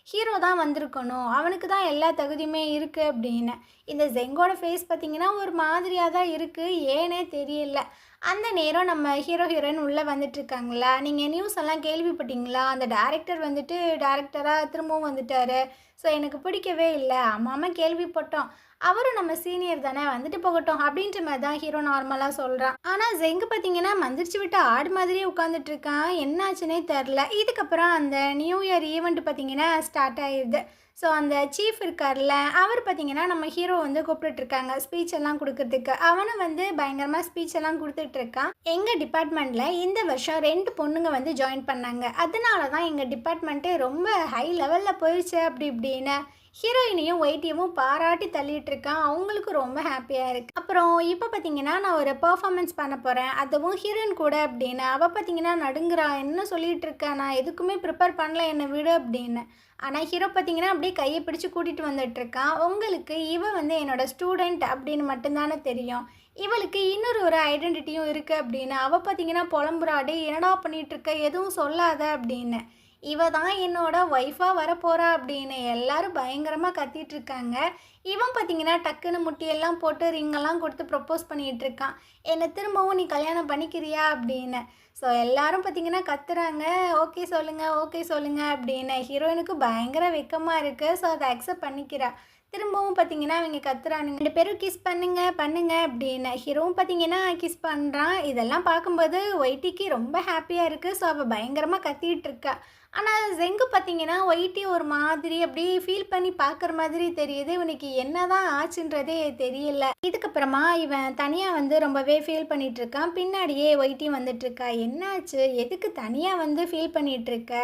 ஹீரோ தான் வந்திருக்கணும். அவனுக்கு தான் எல்லா தகுதியுமே இருக்குது." அப்படின்னு. இந்த ஜெங்கோட ஃபேஸ் பார்த்தீங்கன்னா, ஒரு மாதிரியா தான் இருக்குது. ஏன்னே தெரியல. அந்த நேரம் நம்ம ஹீரோ, ஹீரோயின் உள்ளே வந்துட்டுருக்காங்களா, "நீங்க நியூஸ் எல்லாம் கேள்விப்பட்டீங்களா? அந்த டைரக்டர் வந்துட்டு டைரக்டரா திரும்பவும் வந்துட்டாரு. ஸோ, எனக்கு பிடிக்கவே இல்ல." "ஆமாமா கேள்விப்பட்டோம். அவரும் நம்ம சீனியர் தானே, வந்துட்டு போகட்டும்." அப்படின்ற மாரி தான் ஹீரோ நார்மலா சொல்றான். ஆனா ஜெங்கு பார்த்தீங்கன்னா, மந்திரிச்சு விட்ட ஆடு மாதிரியே உட்காந்துட்டு இருக்கான். என்னாச்சுன்னே தெரில. இதுக்கப்புறம் அந்த நியூ இயர் ஈவெண்ட் பார்த்தீங்கன்னா ஸ்டார்ட் ஆயிருது. ஸோ அந்த சீஃப் இருக்கார்ல, அவர் பார்த்தீங்கன்னா நம்ம ஹீரோ வந்து கூப்பிட்டுட்ருக்காங்க ஸ்பீச் எல்லாம் குடுக்கறதுக்கு. அவனும் வந்து பயங்கரமா ஸ்பீச் எல்லாம் குடுத்துட்ருக்கான். "எங்க டிபார்ட்மெண்ட்ல இந்த வருஷம் 2 பொண்ணுங்க வந்து ஜாயின் பண்ணாங்க. அதனால தான் எங்க டிபார்ட்மெண்ட்டே ரொம்ப ஹை லெவல்ல போயிருச்சு." அப்படி இப்படின்னு ஹீரோயினையும் ஒயிட்டியவும் பாராட்டி தள்ளிட்டு இருக்கான். அவங்களுக்கு ரொம்ப ஹாப்பியாக இருக்குது. அப்புறம் இப்போ பார்த்தீங்கன்னா, நான் ஒரு பெர்ஃபார்மன்ஸ் பண்ண போகிறேன், அதுவும் ஹீரோயின் கூட அப்படின்னு. அவள் பார்த்தீங்கன்னா நடுங்குறா. என்ன சொல்லிட்டு இருக்கா, நான் எதுக்குமே ப்ரிப்பேர் பண்ணல, என்னை விடு அப்படின்னு. ஆனால் ஹீரோ பார்த்தீங்கன்னா அப்படியே கையை பிடிச்சி கூட்டிகிட்டு வந்துட்டுருக்கான். உங்களுக்கு இவ வந்து என்னோட ஸ்டூடெண்ட் அப்படின்னு மட்டும்தானே தெரியும், இவளுக்கு இன்னொரு ஒரு ஐடென்டிட்டியும் இருக்குது அப்படின்னு. அவள் பார்த்தீங்கன்னா புலம்புறாடி, என்னடா பண்ணிகிட்டு இருக்க, எதுவும் சொல்லாத அப்படின்னு. இவ தான் என்னோட ஒய்ஃபா வரப்போறா அப்படின்னு எல்லாரும் பயங்கரமாக கத்திட்டு இருக்காங்க. இவன் பார்த்தீங்கன்னா டக்குன்னு முட்டியெல்லாம் போட்டு ரிங்கெல்லாம் கொடுத்து ப்ரப்போஸ் பண்ணிகிட்டு இருக்கான். என்னை திரும்பவும் நீ கல்யாணம் பண்ணிக்கிறியா அப்படின்னு. ஸோ எல்லாரும் பார்த்தீங்கன்னா கத்துறாங்க, ஓகே சொல்லுங்க, ஓகே சொல்லுங்க அப்படின்னு. ஹீரோயினுக்கு பயங்கர வெக்கமாக இருக்குது. ஸோ அதை அக்செப்ட் பண்ணிக்கிறா. திரும்பவும் பார்த்தீங்கன்னா அவங்க கத்துறானுங்க, 2 பேரும் கிஸ் பண்ணுங்க பண்ணுங்க அப்படின்னு. ஹீரோவும் பார்த்தீங்கன்னா கிஸ் பண்ணுறான். இதெல்லாம் பார்க்கும்போது ஒயிட்டிக்கு ரொம்ப ஹாப்பியாக இருக்குது. ஸோ அவள் பயங்கரமாக கத்திட்டு இருக்கா. ஆனால் ஜெங்கு பார்த்தீங்கன்னா ஒயிட்டி ஒரு மாதிரி அப்படியே ஃபீல் பண்ணி பார்க்குற மாதிரி தெரியுது. இவனுக்கு என்ன தான் ஆச்சுன்றதே தெரியல. இதுக்கப்புறமா இவன் தனியாக வந்து ரொம்பவே ஃபீல் பண்ணிகிட்ருக்கான். பின்னாடியே ஒயிட்டி வந்துட்டுருக்கா. என்னாச்சு, எதுக்கு தனியாக வந்து ஃபீல் பண்ணிகிட்ருக்க,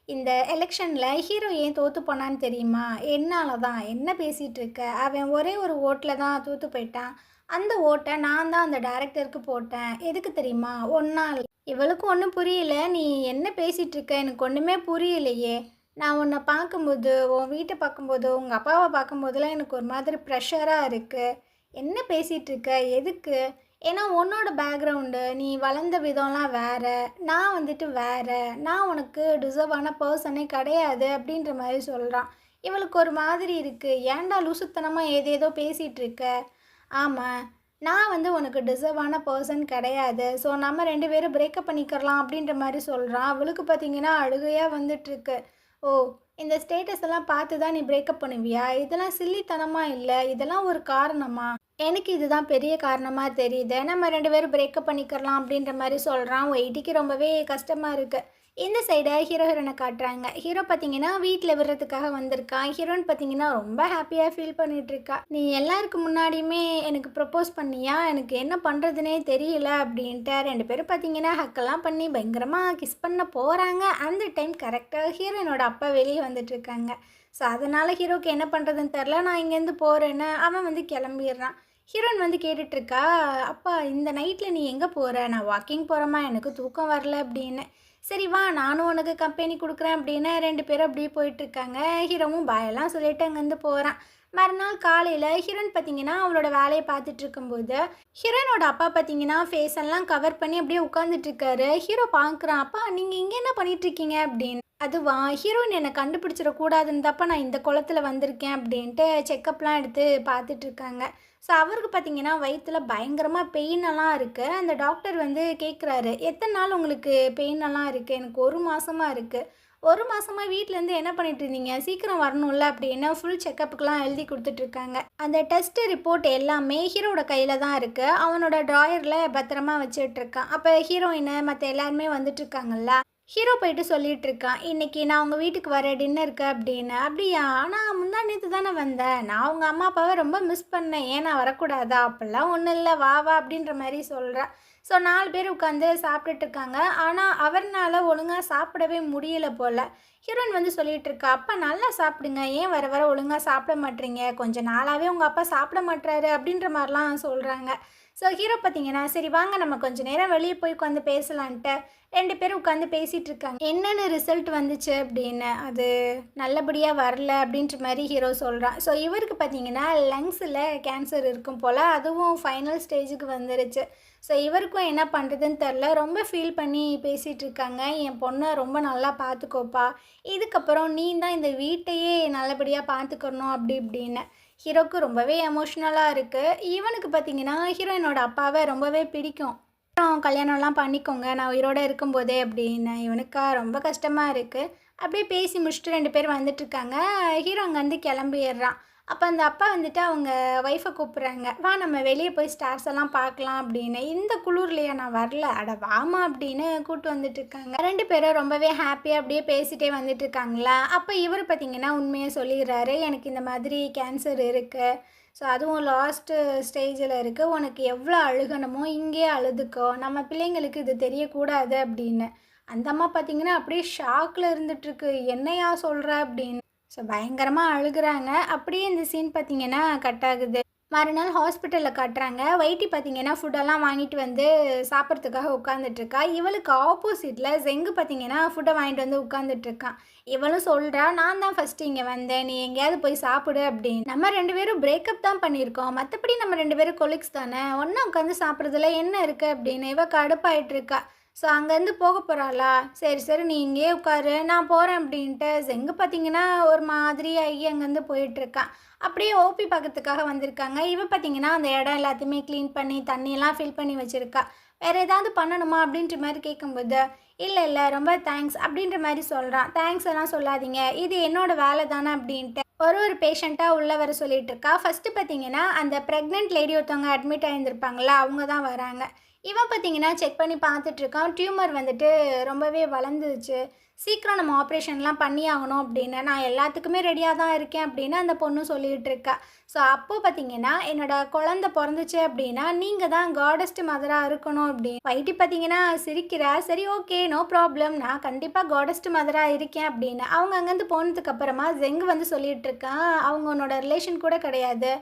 இந்த எலெக்ஷனில் ஹீரோ ஏன் தோற்று போனான்னு தெரியுமா, என்னால் தான், என்ன பேசிகிட்டு இருக்க, அவன் ஒரே ஒரு ஓட்டில் தான் தோற்று போயிட்டான். அந்த ஓட்டை நான் தான் அந்த டைரக்டருக்கு போட்டேன். எதுக்கு தெரியுமா, ஒன்னால். இவளுக்கும் ஒன்றும் புரியல. "நீ என்ன பேசிகிட்டு இருக்க, எனக்கு ஒன்றுமே புரியலையே. நான் உன்னை பார்க்கும்போது, உன் வீட்டை பார்க்கும்போது, உங்கள் அப்பாவை பார்க்கும்போதெல்லாம் எனக்கு ஒரு மாதிரி ப்ரெஷராக இருக்குது. என்ன பேசிகிட்டு இருக்க, எதுக்கு? ஏன்னா உன்னோட பேக்ரவுண்டு, நீ வளர்ந்த விதம்லாம் வேறு, நான் வந்துட்டு வேறு, நான் உனக்கு டிசர்வான பர்சனே கிடையாது." அப்படின்ற மாதிரி சொல்கிறான். இவளுக்கு ஒரு மாதிரி இருக்குது. "ஏன்டா லூசுத்தனமாக ஏதேதோ பேசிகிட்டு இருக்க?" "ஆமாம், நான் வந்து உனக்கு டிசர்வான பர்சன் கிடையாது. ஸோ நம்ம 2 பேரும் பிரேக்கப் பண்ணிக்கிறலாம்." அப்படின்ற மாதிரி சொல்கிறான். அவளுக்கு பார்த்தீங்கன்னா அழுகையாக வந்துட்டுருக்கு. "ஓ, இந்த ஸ்டேட்டஸ் எல்லாம் பார்த்து தான் நீ பிரேக்கப் பண்ணுவியா? இதெல்லாம் சில்லித்தனமாக இல்லை, இதெல்லாம் ஒரு காரணமா? எனக்கு இதுதான் பெரிய காரணமாக தெரியுது. நம்ம 2 பேரும் பிரேக்கப் பண்ணிக்கிறலாம்." அப்படின்ற மாதிரி சொல்கிறான். ஒயிட்டிக்கு ரொம்பவே கஷ்டமாக இருக்குது. இந்த சைடை ஹீரோ ஹீரோனை காட்டுறாங்க. ஹீரோ பார்த்தீங்கன்னா வீட்டில் விடுறதுக்காக வந்திருக்கான். ஹீரோயின் பார்த்தீங்கன்னா ரொம்ப ஹாப்பியாக ஃபீல் பண்ணிகிட்ருக்கா. "நீ எல்லாருக்கு முன்னாடியுமே எனக்கு ப்ரப்போஸ் பண்ணியா, எனக்கு என்ன பண்ணுறதுனே தெரியல." அப்படின்ட்டு 2 பேரும் பார்த்தீங்கன்னா ஹக்கெல்லாம் பண்ணி பயங்கரமாக கிஸ் பண்ண போகிறாங்க. அந்த டைம் கரெக்டாக ஹீரோயினோட அப்பா வெளியே வந்துட்டுருக்காங்க. ஸோ அதனால் ஹீரோக்கு என்ன பண்ணுறதுன்னு தெரில. நான் இங்கேருந்து போகிறேன்னு அவன் வந்து கிளம்பிடுறான். ஹீரோயின் வந்து கேட்டுட்ருக்கா, "அப்பா, இந்த நைட்டில் நீ எங்கே போகிற?" "நான் வாக்கிங் போகிறேம்மா, எனக்கு தூக்கம் வரல." அப்படின்னு. "சரி வா, நானும் உனக்கு கம்பெனி கொடுக்குறேன்." அப்படின்னு 2 பேரும் அப்படியே போயிட்டுருக்காங்க. ஹீரோவும் பாயெல்லாம் சொல்லிட்டு அங்கேருந்து போகிறான். மறுநாள் காலையில் ஹீரோயின் பார்த்தீங்கன்னா அவளோட வேலையை பார்த்துட்டு இருக்கும்போது, ஹீரோயினோட அப்பா பார்த்தீங்கன்னா ஃபேஸ் எல்லாம் கவர் பண்ணி அப்படியே உட்காந்துட்ருக்காரு. ஹீரோ பார்க்குறான், "அப்பா, நீங்கள் இங்கே என்ன பண்ணிகிட்ருக்கீங்க?" அப்படின்னு. "அதுவா, ஹீரோயின் என்னை கண்டுபிடிச்சிடக்கூடாதுன்னு தப்பா நான் இந்த குளத்தில் வந்திருக்கேன்." அப்படின்ட்டு செக்கப்லாம் எடுத்து பார்த்துட்ருக்காங்க. ஸோ அவருக்கு பார்த்தீங்கன்னா வயிற்றில் பயங்கரமாக பெயினெல்லாம் இருக்குது. அந்த டாக்டர் வந்து கேட்குறாரு, "எத்தனை நாள் உங்களுக்கு பெயினெல்லாம் இருக்குது?" "எனக்கு 1 மாதமாக இருக்குது." 1 மாதமாக வீட்டிலேருந்து என்ன பண்ணிட்டு இருந்தீங்க, சீக்கிரம் வரணும்ல அப்படின்னு ஃபுல் செக்கப்புக்கெலாம் எழுதி கொடுத்துட்ருக்காங்க. அந்த டெஸ்ட் ரிப்போர்ட் எல்லாமே ஹீரோட கையில் தான் இருக்குது. அவனோட ட்ராயரில் பத்திரமா வச்சுட்ருக்கான். அப்போ ஹீரோயினை மற்ற எல்லாருமே வந்துட்டுருக்காங்கல்ல, ஹீரோ போயிட்டு சொல்லிட்டு இருக்கான், "இன்னைக்கு நான் உங்கள் வீட்டுக்கு வர டின்னருக்கு." அப்படின்னு. "அப்படியா, ஆனால் முந்தா நேற்று தானே வந்தேன், நான் உங்கள் அம்மா அப்பாவை ரொம்ப மிஸ் பண்ணேன், ஏன் நான் வரக்கூடாதா?" "அப்படிலாம் ஒன்றும் இல்லை, வா வா." அப்படின்ற மாதிரி சொல்கிறேன். ஸோ 4 பேர் உட்காந்து சாப்பிட்டுட்டு இருக்காங்க. ஆனால் அவர்னால ஒழுங்காக சாப்பிடவே முடியல போல். ஹீரோயின் வந்து சொல்லிட்டு இருக்கா, அப்பா நல்லா சாப்பிடுங்க, ஏன் வர வர ஒழுங்காக சாப்பிட மாட்டீங்க, கொஞ்ச நாளாகவே உங்கள் அப்பா சாப்பிட மாட்டுறாரு அப்படின்ற மாதிரிலாம் சொல்கிறாங்க. ஸோ ஹீரோ பார்த்தீங்கன்னா, சரி வாங்க நம்ம கொஞ்சம் நேரம் வெளியே போய் உட்காந்து பேசலான்ட்டு 2 பேரும் உட்காந்து பேசிகிட்டு இருக்காங்க. என்னென்ன ரிசல்ட் வந்துச்சு அப்படின்னு, அது நல்லபடியாக வரல அப்படின்ற மாதிரி ஹீரோ சொல்கிறான். ஸோ இவருக்கு பார்த்தீங்கன்னா லங்ஸில் கேன்சர் இருக்கும் போல், அதுவும் ஃபைனல் ஸ்டேஜுக்கு வந்துருச்சு. ஸோ இவருக்கும் என்ன பண்ணுறதுன்னு தெரில, ரொம்ப ஃபீல் பண்ணி பேசிகிட்டு இருக்காங்க. என் பொண்ணை ரொம்ப நல்லா பார்த்துக்கோப்பா, இதுக்கப்புறம் நீ தான் இந்த வீட்டையே நல்லபடியாக பார்த்துக்கணும் அப்படி இப்படின்னு. ஹீரோக்கு ரொம்பவே எமோஷ்னலாக இருக்குது. இவனுக்கு பார்த்தீங்கன்னா ஹீரோயினோட அப்பாவை ரொம்பவே பிடிக்கும். அப்புறம் கல்யாணம்லாம் பண்ணிக்கோங்க நான் உயிரோடு இருக்கும்போதே அப்படின்னு. இவனுக்கா ரொம்ப கஷ்டமாக இருக்குது. அப்படியே பேசி முடிச்சுட்டு 2 பேர் வந்துட்டுருக்காங்க. ஹீரோ அங்கேருந்து கிளம்பிடுறான். அப்போ அந்த அப்பா வந்துட்டு அவங்க ஒய்ஃபை கூப்பிட்றாங்க, வா நம்ம வெளியே போய் ஸ்டார்ஸ் எல்லாம் பார்க்கலாம் அப்படின்னு. இந்த குளிர்லையா நான் வரல, அட வாமா அப்படின்னு கூப்பிட்டு வந்துட்டுருக்காங்க. 2 பேரும் ரொம்பவே ஹாப்பியாக அப்படியே பேசிகிட்டே வந்துட்டுருக்காங்களா. அப்போ இவர் பார்த்திங்கன்னா உண்மையை சொல்லிடுறாரு, எனக்கு இந்த மாதிரி கேன்சர் இருக்குது, ஸோ அதுவும் லாஸ்ட்டு ஸ்டேஜில் இருக்குது, உனக்கு எவ்வளோ அழுகணுமோ இங்கேயே அழுதுக்கோ, நம்ம பிள்ளைங்களுக்கு இது தெரியக்கூடாது அப்படின்னு. அந்த அம்மா பார்த்திங்கன்னா அப்படியே ஷாக்கில் இருந்துகிட்ருக்கு, என்னையா சொல்கிற அப்படின்னு. ஸோ பயங்கரமாக அழுகுறாங்க. அப்படியே இந்த சீன் பார்த்திங்கன்னா கட் ஆகுது. மறுநாள் ஹாஸ்பிட்டலில் காட்டுறாங்க. வைட்டி பார்த்திங்கன்னா ஃபுட்டெல்லாம் வாங்கிட்டு வந்து சாப்பிட்றதுக்காக உட்காந்துட்ருக்கா. இவளுக்கு ஆப்போசிட்டில் ஜெங்கு பார்த்திங்கன்னா ஃபுட்டை வாங்கிட்டு வந்து உட்காந்துட்ருக்கான். இவளும் சொல்கிறா, நான் தான் ஃபஸ்ட்டு இங்கே வந்தேன், நீ எங்கேயாவது போய் சாப்பிடு அப்படின்னு. நம்ம 2 பேரும் பிரேக்கப் தான் பண்ணியிருக்கோம், மற்றபடி நம்ம 2 பேரும் கொலிக்ஸ் தானே, ஒன்றா உட்காந்து சாப்பிட்றதுல என்ன இருக்குது அப்படின்னு இவ கடுப்பாயிட்ருக்கா. ஸோ அங்கேருந்து போக போகிறாளா, சரி சரி நீ இங்கேயே உட்காரு நான் போகிறேன் அப்படின்ட்டு. ஜெங்கு பார்த்திங்கன்னா ஒரு மாதிரி ஐயா அங்கேருந்து போயிட்டுருக்கான். அப்படியே ஓபி பார்க்கறதுக்காக வந்திருக்காங்க. இவ பார்த்திங்கன்னா அந்த இடம் எல்லாத்தையுமே க்ளீன் பண்ணி தண்ணியெல்லாம் ஃபில் பண்ணி வச்சுருக்கா. வேறு ஏதாவது பண்ணணுமா அப்படின்ற மாதிரி கேட்கும்போது, இல்லை இல்லை ரொம்ப தேங்க்ஸ் அப்படின்ற மாதிரி சொல்கிறான். தேங்க்ஸ் எல்லாம் சொல்லாதீங்க, இது என்னோடய வேலை தானே அப்படின்ட்டு ஒரு பேஷண்ட்டாக உள்ளே வர சொல்லிகிட்டு இருக்கா. ஃபஸ்ட்டு பார்த்திங்கன்னா அந்த ப்ரெக்னென்ட் லேடி ஒருத்தவங்க அட்மிட் ஆகியிருந்திருப்பாங்களா, அவங்க தான் வராங்க. இவன் பார்த்திங்கன்னா செக் பண்ணி பார்த்துட்ருக்கான். டியூமர் வந்துட்டு ரொம்பவே வளர்ந்துருச்சு, சீக்கிரம் நம்ம ஆப்ரேஷன்லாம் பண்ணி ஆகணும் அப்படின்னு. நான் எல்லாத்துக்குமே ரெடியாக தான் இருக்கேன் அப்படின்னு அந்த பொண்ணு சொல்லிகிட்டு இருக்கா. ஸோ அப்போது பார்த்திங்கன்னா என்னோடய குழந்த பிறந்துச்சு அப்படின்னா நீங்கள் தான் காடஸ்ட் மதராக இருக்கணும் அப்படின்னு. வைட்டி பார்த்திங்கன்னா சிரிக்கிறா, சரி ஓகே நோ ப்ராப்ளம், நான் கண்டிப்பாக காடஸ்ட் மதராக இருக்கேன் அப்படின்னு. அவங்க அங்கேருந்து போனதுக்கப்புறமா ஜெங்கு வந்து சொல்லிகிட்டு இருக்கான், அவங்க உன்னோட ரிலேஷன் கூட கிடையாது,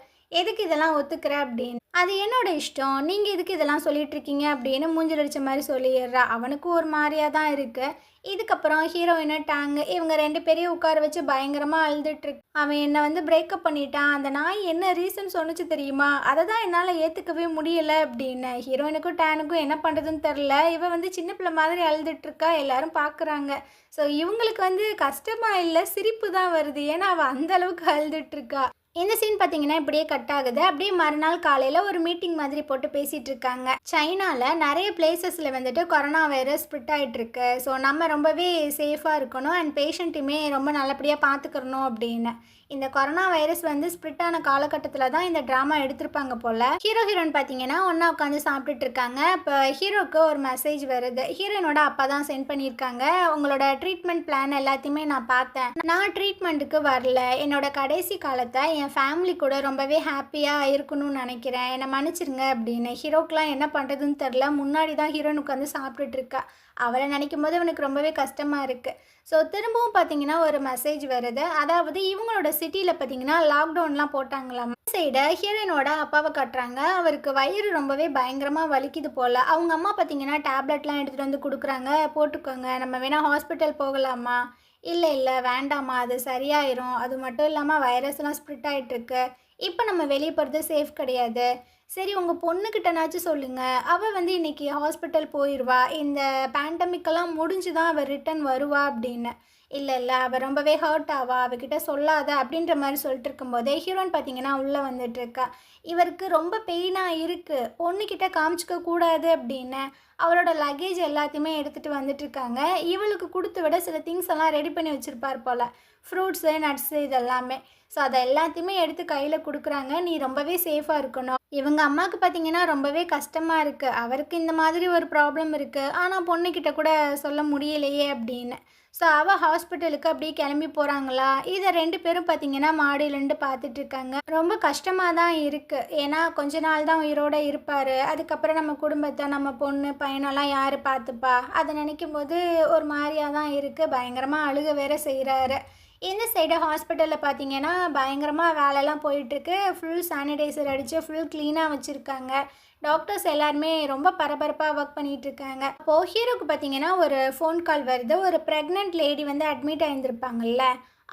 எதுக்கு இதெல்லாம் ஒத்துக்கிற அப்படின்னு. அது என்னோட இஷ்டம், நீங்கள் எதுக்கு இதெல்லாம் சொல்லிட்டு இருக்கீங்க அப்படின்னு மூஞ்சில் அடித்த மாதிரி சொல்லிடுறா. அவனுக்கும் ஒரு மாதிரியாக தான் இருக்குது. இதுக்கப்புறம் ஹீரோயினை டேங்கு இவங்க 2 பேரையும் உட்கார வச்சு பயங்கரமாக அழுதுட்டுருக்கு. அவன் என்னை வந்து பிரேக்கப் பண்ணிட்டான், அந்த நாய் என்ன ரீசன் சொன்னிச்சு தெரியுமா, அதை தான் என்னால் ஏற்றுக்கவே முடியலை அப்படின்னு. ஹீரோயினுக்கும் டேனுக்கும் என்ன பண்ணுறதுன்னு தெரில. இவன் வந்து சின்ன பிள்ளை மாதிரி அழுதுட்டுருக்கா, எல்லாரும் பார்க்குறாங்க. ஸோ இவங்களுக்கு வந்து கஷ்டமாக இல்லை, சிரிப்பு தான் வருது, ஏன்னா அவள் அந்தளவுக்கு அழுதுட்டுருக்கா. இந்த சீன் பார்த்தீங்கன்னா இப்படியே கட் ஆகுது. அப்படியே மறுநாள் காலையில் ஒரு மீட்டிங் மாதிரி போட்டு பேசிகிட்டு இருக்காங்க. சைனாவில் நிறைய பிளேசஸில் வந்துட்டு கொரோனா வைரஸ் ஸ்ப்ரெட் ஆகிட்டுருக்கு. ஸோ நம்ம ரொம்பவே சேஃபாக இருக்கணும் அண்ட் பேஷண்ட்டுமே ரொம்ப நல்லபடியாக பார்த்துக்கணும் அப்படின்னு. இந்த கொரோனா வைரஸ் வந்து ஸ்ப்ரெட் ஆன காலகட்டத்தில் தான் இந்த ட்ராமா எடுத்திருப்பாங்க போல். ஹீரோயின் பார்த்தீங்கன்னா ஒன்றா உட்காந்து சாப்பிட்டுட்டு இருக்காங்க. இப்போ ஹீரோக்கு ஒரு மெசேஜ் வருது. ஹீரோயினோட அப்பா தான் சென்ட் பண்ணியிருக்காங்க, உங்களோட ட்ரீட்மெண்ட் பிளான் எல்லாத்தையுமே நான் பார்த்தேன், நான் ட்ரீட்மெண்ட்டுக்கு வரல, என்னோட கடைசி காலத்தை என் ஃபேமிலி கூட ரொம்பவே ஹாப்பியாக இருக்கணும்னு நினைக்கிறேன், என்னை மன்னிச்சிருங்க அப்படின்னு. ஹீரோக்கெலாம் என்ன பண்ணுறதுன்னு தெரில. முன்னாடி தான் ஹீரோயின் உட்காந்து சாப்பிட்டுட்டு இருக்கா. அவளை நினைக்கும் போது அவனுக்கு ரொம்பவே கஷ்டமாக இருக்குது. ஸோ திரும்பவும் பார்த்தீங்கன்னா ஒரு மெசேஜ் வருது. அதாவது இவங்களோட சிட்டியில் பார்த்தீங்கன்னா லாக்டவுன்லாம் போட்டாங்களாம். சைடு ஹீரோயினோட அப்பாவை காட்டுறாங்க. அவருக்கு வயிறு ரொம்பவே பயங்கரமாக வலிக்குது போல். அவங்க அம்மா பார்த்தீங்கன்னா டேப்லெட்லாம் எடுத்துகிட்டு வந்து கொடுக்குறாங்க, போட்டுக்கோங்க, நம்ம வேணால் ஹாஸ்பிட்டல் போகலாமா, இல்லை இல்லை வேண்டாமா, அது சரியாயிரும், அது மட்டும் இல்லாமல் வைரஸ்லாம் ஸ்ப்ரெட் ஆகிட்டுருக்கு, இப்போ நம்ம வெளியே போகிறது சேஃப் கிடையாது, சரி உங்கள் பொண்ணுக்கிட்டனாச்சும் சொல்லுங்கள், அவள் வந்து இன்றைக்கி ஹாஸ்பிட்டல் போயிடுவா, இந்த பேண்டமிக்கெல்லாம் முடிஞ்சு தான் அவள் ரிட்டன் வருவா அப்படின்னு. இல்லை இல்லை அவள் ரொம்பவே ஹர்ட் ஆவா, அவகிட்ட சொல்லாத அப்படின்ற மாதிரி சொல்லிட்டு இருக்கும்போதே ஹீரோயின் பார்த்தீங்கன்னா உள்ளே வந்துட்டுருக்கா. இவருக்கு ரொம்ப பெயினாக இருக்குது, பொண்ணுக்கிட்ட காமிச்சிக்க கூடாது அப்படின்னு அவளோட லக்கேஜ் எல்லாத்தையுமே எடுத்துகிட்டு வந்துட்டுருக்காங்க. இவளுக்கு கொடுத்து விட சில திங்ஸ் எல்லாம் ரெடி பண்ணி வச்சுருப்பார் போல், ஃப்ரூட்ஸு நட்ஸு இதெல்லாமே. ஸோ அதை எல்லாத்தையுமே எடுத்து கையில் கொடுக்குறாங்க. நீ ரொம்பவே சேஃபாக இருக்கணும், இவங்க அம்மாவுக்கு பார்த்தீங்கன்னா ரொம்பவே கஷ்டமாக இருக்குது. அவருக்கு இந்த மாதிரி ஒரு ப்ராப்ளம் இருக்குது. ஆனால் பொண்ணுக்கிட்ட கூட சொல்ல முடியலையே அப்படின்னு. ஸோ அவள் ஹாஸ்பிட்டலுக்கு அப்படியே கிளம்பி போகிறாங்களா, இதை 2 பேரும் பார்த்தீங்கன்னா மாடியிலேருந்து பார்த்துட்ருக்காங்க. ரொம்ப கஷ்டமாக தான் இருக்குது. ஏன்னா கொஞ்ச நாள் தான் உயிரோடு இருப்பார். அதுக்கப்புறம் நம்ம குடும்பத்தை, நம்ம பொண்ணு பையனெல்லாம் யார் பார்த்துப்பா, அதை நினைக்கும் போது ஒரு மாதிரியாக தான் இருக்குது. பயங்கரமாக அழுக வேற செய்கிறாரு. இந்த சைடு ஹாஸ்பிட்டலில் பார்த்தீங்கன்னா பயங்கரமாக வேலைலாம் போயிட்டுருக்கு. ஃபுல் சானிடைசர் அடித்து ஃபுல் க்ளீனாக வச்சுருக்காங்க. டாக்டர்ஸ் எல்லாருமே ரொம்ப பரபரப்பாக ஒர்க் பண்ணிகிட்ருக்காங்க. அப்போது ஹீரோக்கு பார்த்தீங்கன்னா ஒரு ஃபோன் கால் வருது. ஒரு ப்ரெக்னென்ட் லேடி வந்து அட்மிட் ஆகியிருந்திருப்பாங்கல்ல,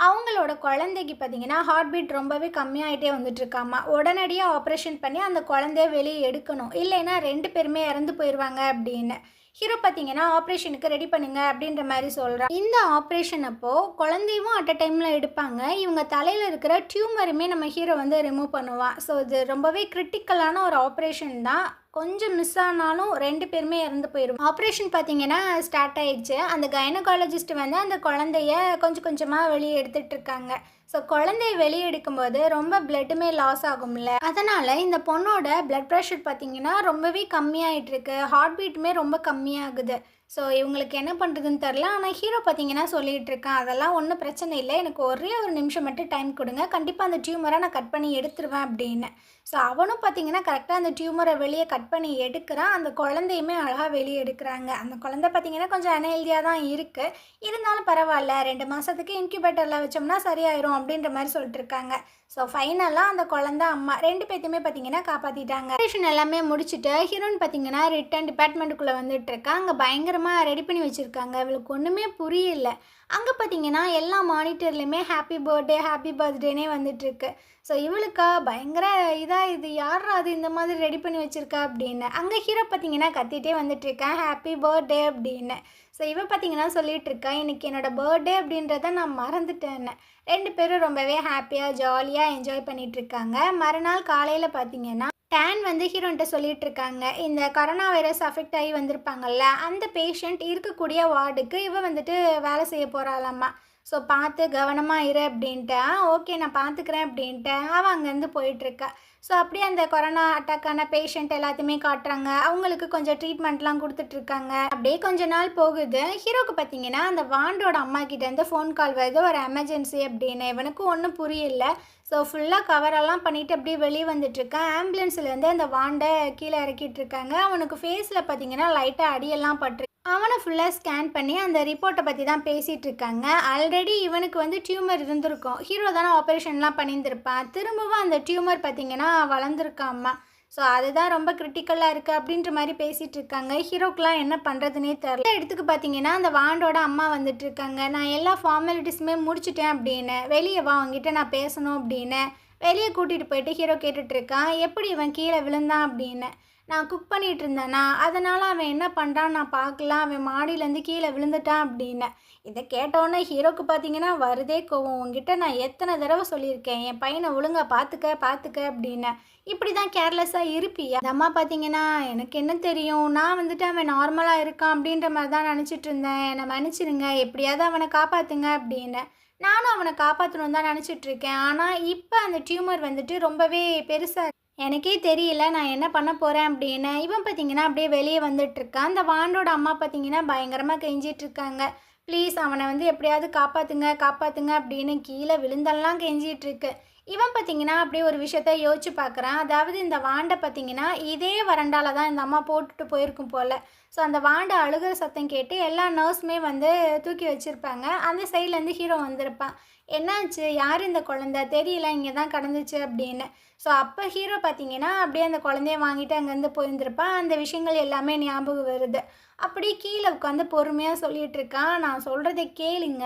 அவங்களோட குழந்தைக்கு பார்த்தீங்கன்னா ஹார்ட் பீட் ரொம்பவே கம்மியாகிட்டே வந்துட்டுருக்காமா. உடனடியாக ஆப்ரேஷன் பண்ணி அந்த குழந்தைய வெளியே எடுக்கணும், இல்லைன்னா 2 பேருமே இறந்து போயிடுவாங்க அப்படின்னு. ஹீரோ பார்த்தீங்கன்னா ஆப்ரேஷனுக்கு ரெடி பண்ணுங்க அப்படின்ற மாதிரி சொல்கிறான். இந்த ஆப்ரேஷன் அப்போது குழந்தையும் அட் அ டைமில் எடுப்பாங்க. இவங்க தலையில் இருக்கிற டியூமருமே நம்ம ஹீரோ வந்து ரிமூவ் பண்ணுவான். ஸோ இது ரொம்பவே கிரிட்டிக்கலான ஒரு ஆப்ரேஷன் தான். கொஞ்சம் மிஸ் ஆனாலும் 2 பேருமே இறந்து போயிடும். ஆப்ரேஷன் பார்த்தீங்கன்னா ஸ்டார்ட் ஆயிடுச்சு. அந்த கைனகாலஜிஸ்ட் வந்து அந்த குழந்தைய கொஞ்சம் கொஞ்சமாக வெளியே எடுத்துகிட்டு இருக்காங்க. ஸோ குழந்தைய வெளியே எடுக்கும்போது ரொம்ப பிளட்டுமே லாஸ் ஆகும்ல, அதனால் இந்த பொண்ணோட பிளட் ப்ரெஷர் பார்த்தீங்கன்னா ரொம்பவே கம்மியாயிட்டிருக்கு. ஹார்ட் பீட்டுமே ரொம்ப கம்மியாகுது. ஸோ இவங்களுக்கு என்ன பண்ணுறதுன்னு தெரில. ஆனால் ஹீரோ பார்த்தீங்கன்னா சொல்லிகிட்டு இருக்கான், அதெல்லாம் ஒன்றும் பிரச்சனை இல்லை, எனக்கு ஒரே ஒரு நிமிஷம் மட்டும் டைம் கொடுங்க, கண்டிப்பாக அந்த டியூமரை நான் கட் பண்ணி எடுத்துருவேன் அப்படின்னு. ஸோ அவனும் பார்த்தீங்கன்னா கரெக்டாக அந்த டியூமரை வெளியே கட் பண்ணி எடுக்கிறான். அந்த குழந்தையுமே அழகாக வெளியே எடுக்கிறாங்க. அந்த குழந்தை பார்த்தீங்கன்னா கொஞ்சம் அன்ஹெல்தியாக தான் இருக்குது. இருந்தாலும் பரவாயில்ல, 2 மாதத்துக்கு இன்குபேட்டரில் வச்சோம்னா சரியாயிரும் அப்படின்ற மாதிரி சொல்லிட்டு இருக்காங்க. ஸோ ஃபைனலாக அந்த குழந்தை அம்மா 2 பேர்த்தையுமே பார்த்தீங்கன்னா காப்பாற்றிட்டாங்க. ஆப்ரேஷன் எல்லாமே முடிச்சுட்டு ஹீரோயின் பார்த்தீங்கன்னா ரிட்டன் டிபார்ட்மெண்ட்டுக்குள்ளே வந்துட்டு இருக்கா. அங்கே பயங்கரமாக ரெடி பண்ணி வச்சுருக்காங்க. இவளுக்கு ஒன்றுமே புரியல. அங்கே பார்த்தீங்கன்னா எல்லா மானிட்டர்லேயுமே ஹாப்பி பர்த்டே ஹாப்பி பர்த்டேனே வந்துட்டுருக்கு. ஸோ இவளுக்கா பயங்கர இதாக, இது யாரா அது இந்த மாதிரி ரெடி பண்ணி வச்சுருக்கா அப்படின்னு. அங்கே ஹீரோ பார்த்தீங்கன்னா கத்திகிட்டே வந்துட்டுருக்கேன் ஹாப்பி பர்த்டே அப்படின்னு. ஸோ இவ பார்த்தீங்கன்னா சொல்லிகிட்டு இருக்கா, இன்றைக்கி என்னோடய பர்த்டே அப்படின்றத நான் மறந்துட்டேன்னு. 2 பேரும் ரொம்பவே ஹாப்பியாக ஜாலியாக என்ஜாய் பண்ணிகிட்ருக்காங்க. மறுநாள் காலையில் பார்த்தீங்கன்னா டேன் வந்து ஹீரோன்ட்ட சொல்லிகிட்டு இருக்காங்க, இந்த கொரோனா வைரஸ் அஃபெக்ட் ஆகி வந்திருப்பாங்கல்ல, அந்த பேஷண்ட் இருக்கக்கூடிய வார்டுக்கு இவ வந்துட்டு வேலை செய்ய போகிறாளாம்மா. ஸோ பார்த்து கவனமாக இரு அப்படின்ட்டு. ஓகே நான் பார்த்துக்கிறேன் அப்படின்ட்டு அவள் அங்கேருந்து போயிட்டுருக்கா. ஸோ அப்படியே அந்த கொரோனா அட்டாக்கான பேஷண்ட் எல்லாத்தையுமே காட்டுறாங்க. அவங்களுக்கு கொஞ்சம் ட்ரீட்மெண்ட்லாம் கொடுத்துட்ருக்காங்க. அப்படியே கொஞ்ச நாள் போகுது. ஹீரோக்கு பார்த்தீங்கன்னா அந்த வாண்டோட அம்மா கிட்டேருந்து ஃபோன் கால் வருது, ஒரு எமர்ஜென்சி அப்படின்னு. இவனுக்கும் ஒன்றும் புரியல. ஸோ ஃபுல்லாக கவரெல்லாம் பண்ணிவிட்டு அப்படியே வெளியே வந்துட்டுருக்கான். ஆம்புலன்ஸ்லேருந்து அந்த வாண்டை கீழே இறக்கிட்டுருக்காங்க. அவனுக்கு ஃபேஸில் பார்த்தீங்கன்னா லைட்டாக அடியெல்லாம் பட்டு அவனை ஃபுல்லாக ஸ்கேன் பண்ணி அந்த ரிப்போர்ட்டை பற்றி தான் பேசிகிட்டு இருக்காங்க. ஆல்ரெடி இவனுக்கு வந்து டியூமர் இருந்திருக்கும். ஹீரோ தானே ஆப்ரேஷன்லாம் பண்ணியிருந்திருப்பான். திரும்பவும் அந்த டியூமர் பார்த்திங்கன்னா வளர்ந்துருக்காம்மா. ஸோ அதுதான் ரொம்ப கிரிட்டிக்கலாக இருக்குது அப்படின்ற மாதிரி பேசிகிட்டு இருக்காங்க. ஹீரோக்கெலாம் என்ன பண்ணுறதுனே தெரில. இடத்துக்கு பார்த்தீங்கன்னா அந்த வாண்டோட அம்மா வந்துட்டுருக்காங்க. நான் எல்லா ஃபார்மாலிட்டிஸுமே முடிச்சிட்டேன் அப்படின்னு. வெளியே வா, அவங்ககிட்ட நான் பேசணும் அப்படின்னு வெளியே கூட்டிகிட்டு போயிட்டு ஹீரோ கேட்டுட்ருக்கான், எப்படி இவன் கீழே விழுந்தான் அப்படின்னு. நான் குக் பண்ணிகிட்டு இருந்தேனா, அதனால் அவன் என்ன பண்ணுறான்னு நான் பார்க்கலாம், அவன் மாடியிலேருந்து கீழே விழுந்துட்டான் அப்படின்னு. இதை கேட்டோன்னே ஹீரோக்கு பார்த்தீங்கன்னா வருதே கோவம். உங்ககிட்ட நான் எத்தனை தடவை சொல்லியிருக்கேன், என் பையனை ஒழுங்காக பார்த்துக்க அப்படின்னு. இப்படி தான் கேர்லெஸ்ஸாக இருப்பியா? அந்த அம்மா பார்த்தீங்கன்னா, எனக்கு என்ன தெரியும், நான் வந்துட்டு அவன் நார்மலாக இருக்கான் அப்படின்ற மாதிரி தான் நினச்சிட்டு இருந்தேன், என்னை மன்னிச்சிடுங்க, எப்படியாவது அவனை காப்பாற்றுங்க அப்படின்னு. நானும் அவனை காப்பாற்றணுன்னு தான் நினச்சிட்ருக்கேன். ஆனால் இப்போ அந்த டியூமர் வந்துட்டு ரொம்பவே பெருசாக எனக்கே தெரியல நான் என்ன பண்ண போகிறேன் அப்படின்னு. இவன் பார்த்தீங்கன்னா அப்படியே வெளியே வந்துட்டுருக்கான். அந்த வாண்டோட அம்மா பார்த்தீங்கன்னா பயங்கரமாக கெஞ்சிட்ருக்காங்க, ப்ளீஸ் அவனை வந்து எப்படியாவது காப்பாற்றுங்க அப்படின்னு கீழே விழுந்தெல்லாம் கெஞ்சிகிட்ருக்கு. இவன் பார்த்தீங்கன்னா அப்படியே ஒரு விஷயத்த யோசிச்சு பார்க்குறான். அதாவது இந்த வாண்டை பார்த்தீங்கன்னா இதே வறண்டால தான் இந்த அம்மா போட்டுட்டு போயிருக்கும் போல். ஸோ அந்த வாண்டை அழுகிற சத்தம் கேட்டு எல்லா நர்ஸுமே வந்து தூக்கி வச்சுருப்பாங்க. அந்த சைட்லேருந்து ஹீரோ வந்திருப்பான். என்னாச்சு, யார் இந்த குழந்தை தெரியல, இங்கே தான் கடந்துச்சு அப்படின்னு. ஸோ அப்போ ஹீரோ பார்த்தீங்கன்னா அப்படியே அந்த குழந்தைய வாங்கிட்டு அங்கேருந்து போயிருந்திருப்பான். அந்த விஷயங்கள் எல்லாமே ஞாபகம் வருது. அப்படியே கீழே உட்காந்து பொறுமையாக சொல்லிகிட்டு இருக்கான், நான் சொல்கிறத கேளுங்க,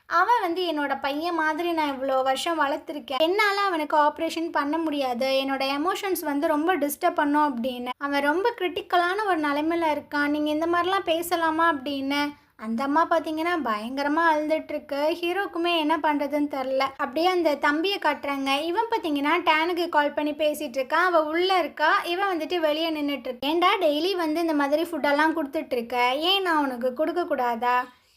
அவன் வந்து என்னோட பையன் மாதிரி நான் இவ்வளோ வருஷம் வளர்த்துருக்கேன், என்னால் அவனுக்கு ஆப்ரேஷன் பண்ண முடியாது, என்னோட எமோஷன்ஸ் வந்து ரொம்ப டிஸ்டர்ப் பண்ணோம் அப்படின்னு. அவன் ரொம்ப கிரிட்டிக்கலான ஒரு நிலைமையில் இருக்கான், நீங்கள் இந்த மாதிரிலாம் பேசலாமா அப்படின்னு. அந்த அம்மா பார்த்தீங்கன்னா பயங்கரமாக அழுதுட்டுருக்கு. ஹீரோக்குமே என்ன பண்ணுறதுன்னு தெரில. அப்படியே அந்த தம்பியை காட்டுறாங்க. இவன் பார்த்தீங்கன்னா டேனுக்கு கால் பண்ணி பேசிகிட்டு இருக்கான். அவள் உள்ளே இருக்கா, இவன் வந்துட்டு வெளியே நின்றுட்டுருக்கு. ஏன்டா டெய்லி வந்து இந்த மாதிரி ஃபுட்டெல்லாம் கொடுத்துட்ருக்க, ஏன் நான் உனக்கு கொடுக்கக்கூடாதா?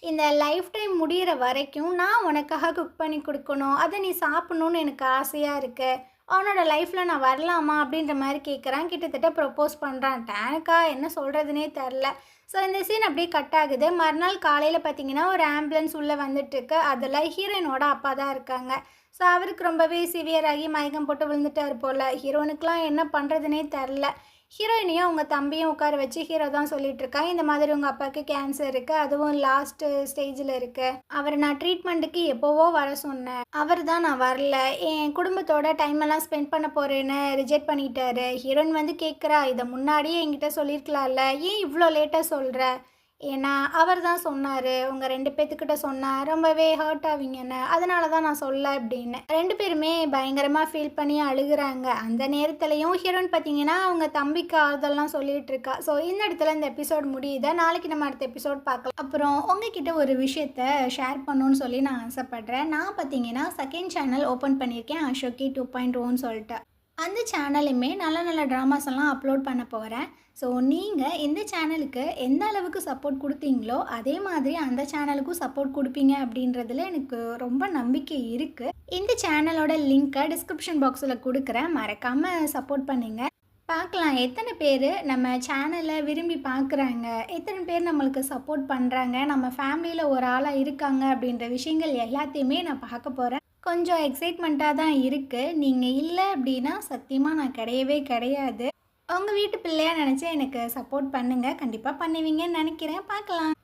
இந்த லைஃப் டைம் முடிகிற வரைக்கும் நான் உனக்காக குக் பண்ணி கொடுக்கணும், அதை நீ சாப்பிட்ணுன்னு எனக்கு ஆசையாக இருக்குது. அவனோட லைஃப்பில் நான் வரலாமா அப்படின்ற மாதிரி கேட்குறான். கிட்டத்தட்ட ப்ரப்போஸ் பண்ணுறான். டேனுக்கா என்ன சொல்கிறதுனே தெரில. ஸோ இந்த சீன் அப்படியே கட் ஆகுது. மறுநாள் காலையில் பார்த்தீங்கன்னா ஒரு ஆம்புலன்ஸ் உள்ளே வந்துட்டுருக்கு. அதில் ஹீரோயினோட அப்பா தான் இருக்காங்க. ஸோ அவருக்கு ரொம்பவே சிவியராகி மயக்கம் போட்டு விழுந்துட்டார் போல். ஹீரோனுக்குலாம் என்ன பண்ணுறதுனே தெரில. ஹீரோயினையும் அவங்க தம்பியும் உட்கார வச்சு ஹீரோ தான் சொல்லிகிட்ருக்கான், இந்த மாதிரி உங்கள் அப்பாவுக்கு கேன்சர் இருக்குது, அதுவும் லாஸ்ட்டு ஸ்டேஜில் இருக்குது. அவரை நான் ட்ரீட்மெண்ட்டுக்கு எப்போவோ வர சொன்னேன். அவர் தான் நான் வரல, என் குடும்பத்தோட டைமெல்லாம் ஸ்பெண்ட் பண்ண போகிறேன்னு ரிஜெக்ட் பண்ணிட்டாரு. ஹீரோயின் வந்து கேட்குறா, இதை முன்னாடியே என்கிட்ட சொல்லியிருக்கலாம்ல, ஏன் இவ்வளோ லேட்டாக சொல்கிற? ஏன்னா அவர் தான் சொன்னார், உங்கள் 2 பேர்த்துக்கிட்ட சொன்னார், ரொம்பவே ஹர்ட் ஆவீங்கன்னு, அதனால தான் நான் சொல்ல அப்படின்னு 2 பேருமே பயங்கரமாக ஃபீல் பண்ணி அழுகுறாங்க. அந்த நேரத்துலையும் ஹீரோயின் பார்த்தீங்கன்னா அவங்க தம்பிக்கு ஆறுதல்லாம் சொல்லிகிட்டு இருக்கா. ஸோ இந்த இடத்துல இந்த எபிசோட் முடியுது. நாளைக்கு நம்ம அடுத்த எபிசோட் பார்க்கலாம். அப்புறம் உங்ககிட்ட ஒரு விஷயத்த ஷேர் பண்ணணும்னு சொல்லி நான் ஆசைப்பட்றேன். நான் பார்த்தீங்கன்னா செகண்ட் சேனல் ஓப்பன் பண்ணியிருக்கேன், அசோக்கி 2.0ன்னு சொல்லிட்டு. அந்த சேனலுமே நல்ல நல்ல ட்ராமாஸ் எல்லாம் அப்லோட் பண்ண போகிறேன். ஸோ நீங்கள் இந்த சேனலுக்கு எந்த அளவுக்கு சப்போர்ட் கொடுத்தீங்களோ அதே மாதிரி அந்த சேனலுக்கும் சப்போர்ட் கொடுப்பீங்க அப்படின்றதுல எனக்கு ரொம்ப நம்பிக்கை இருக்குது. இந்த சேனலோட லிங்க்கை டிஸ்கிரிப்ஷன் பாக்ஸில் கொடுக்குறேன், மறக்காமல் சப்போர்ட் பண்ணுங்கள். பார்க்கலாம் எத்தனை பேர் நம்ம சேனலை விரும்பி பார்க்குறாங்க, எத்தனை பேர் நம்மளுக்கு சப்போர்ட் பண்ணுறாங்க, நம்ம ஃபேமிலியில் ஒரு ஆளாக இருக்காங்க அப்படின்ற விஷயங்கள் எல்லாத்தையுமே நான் பார்க்க போகிறேன். கொஞ்சம் எக்ஸைட்மெண்ட்டாக தான் இருக்குது. நீங்கள் இல்லை அப்படின்னா சத்தியமாக நான் கிடையவே கிடையாது. உங்கள் வீட்டு பிள்ளையாக நினச்சி எனக்கு சப்போர்ட் பண்ணுங்கள், கண்டிப்பாக பண்ணுவீங்கன்னு நினைக்கிறேன். பார்க்கலாம்.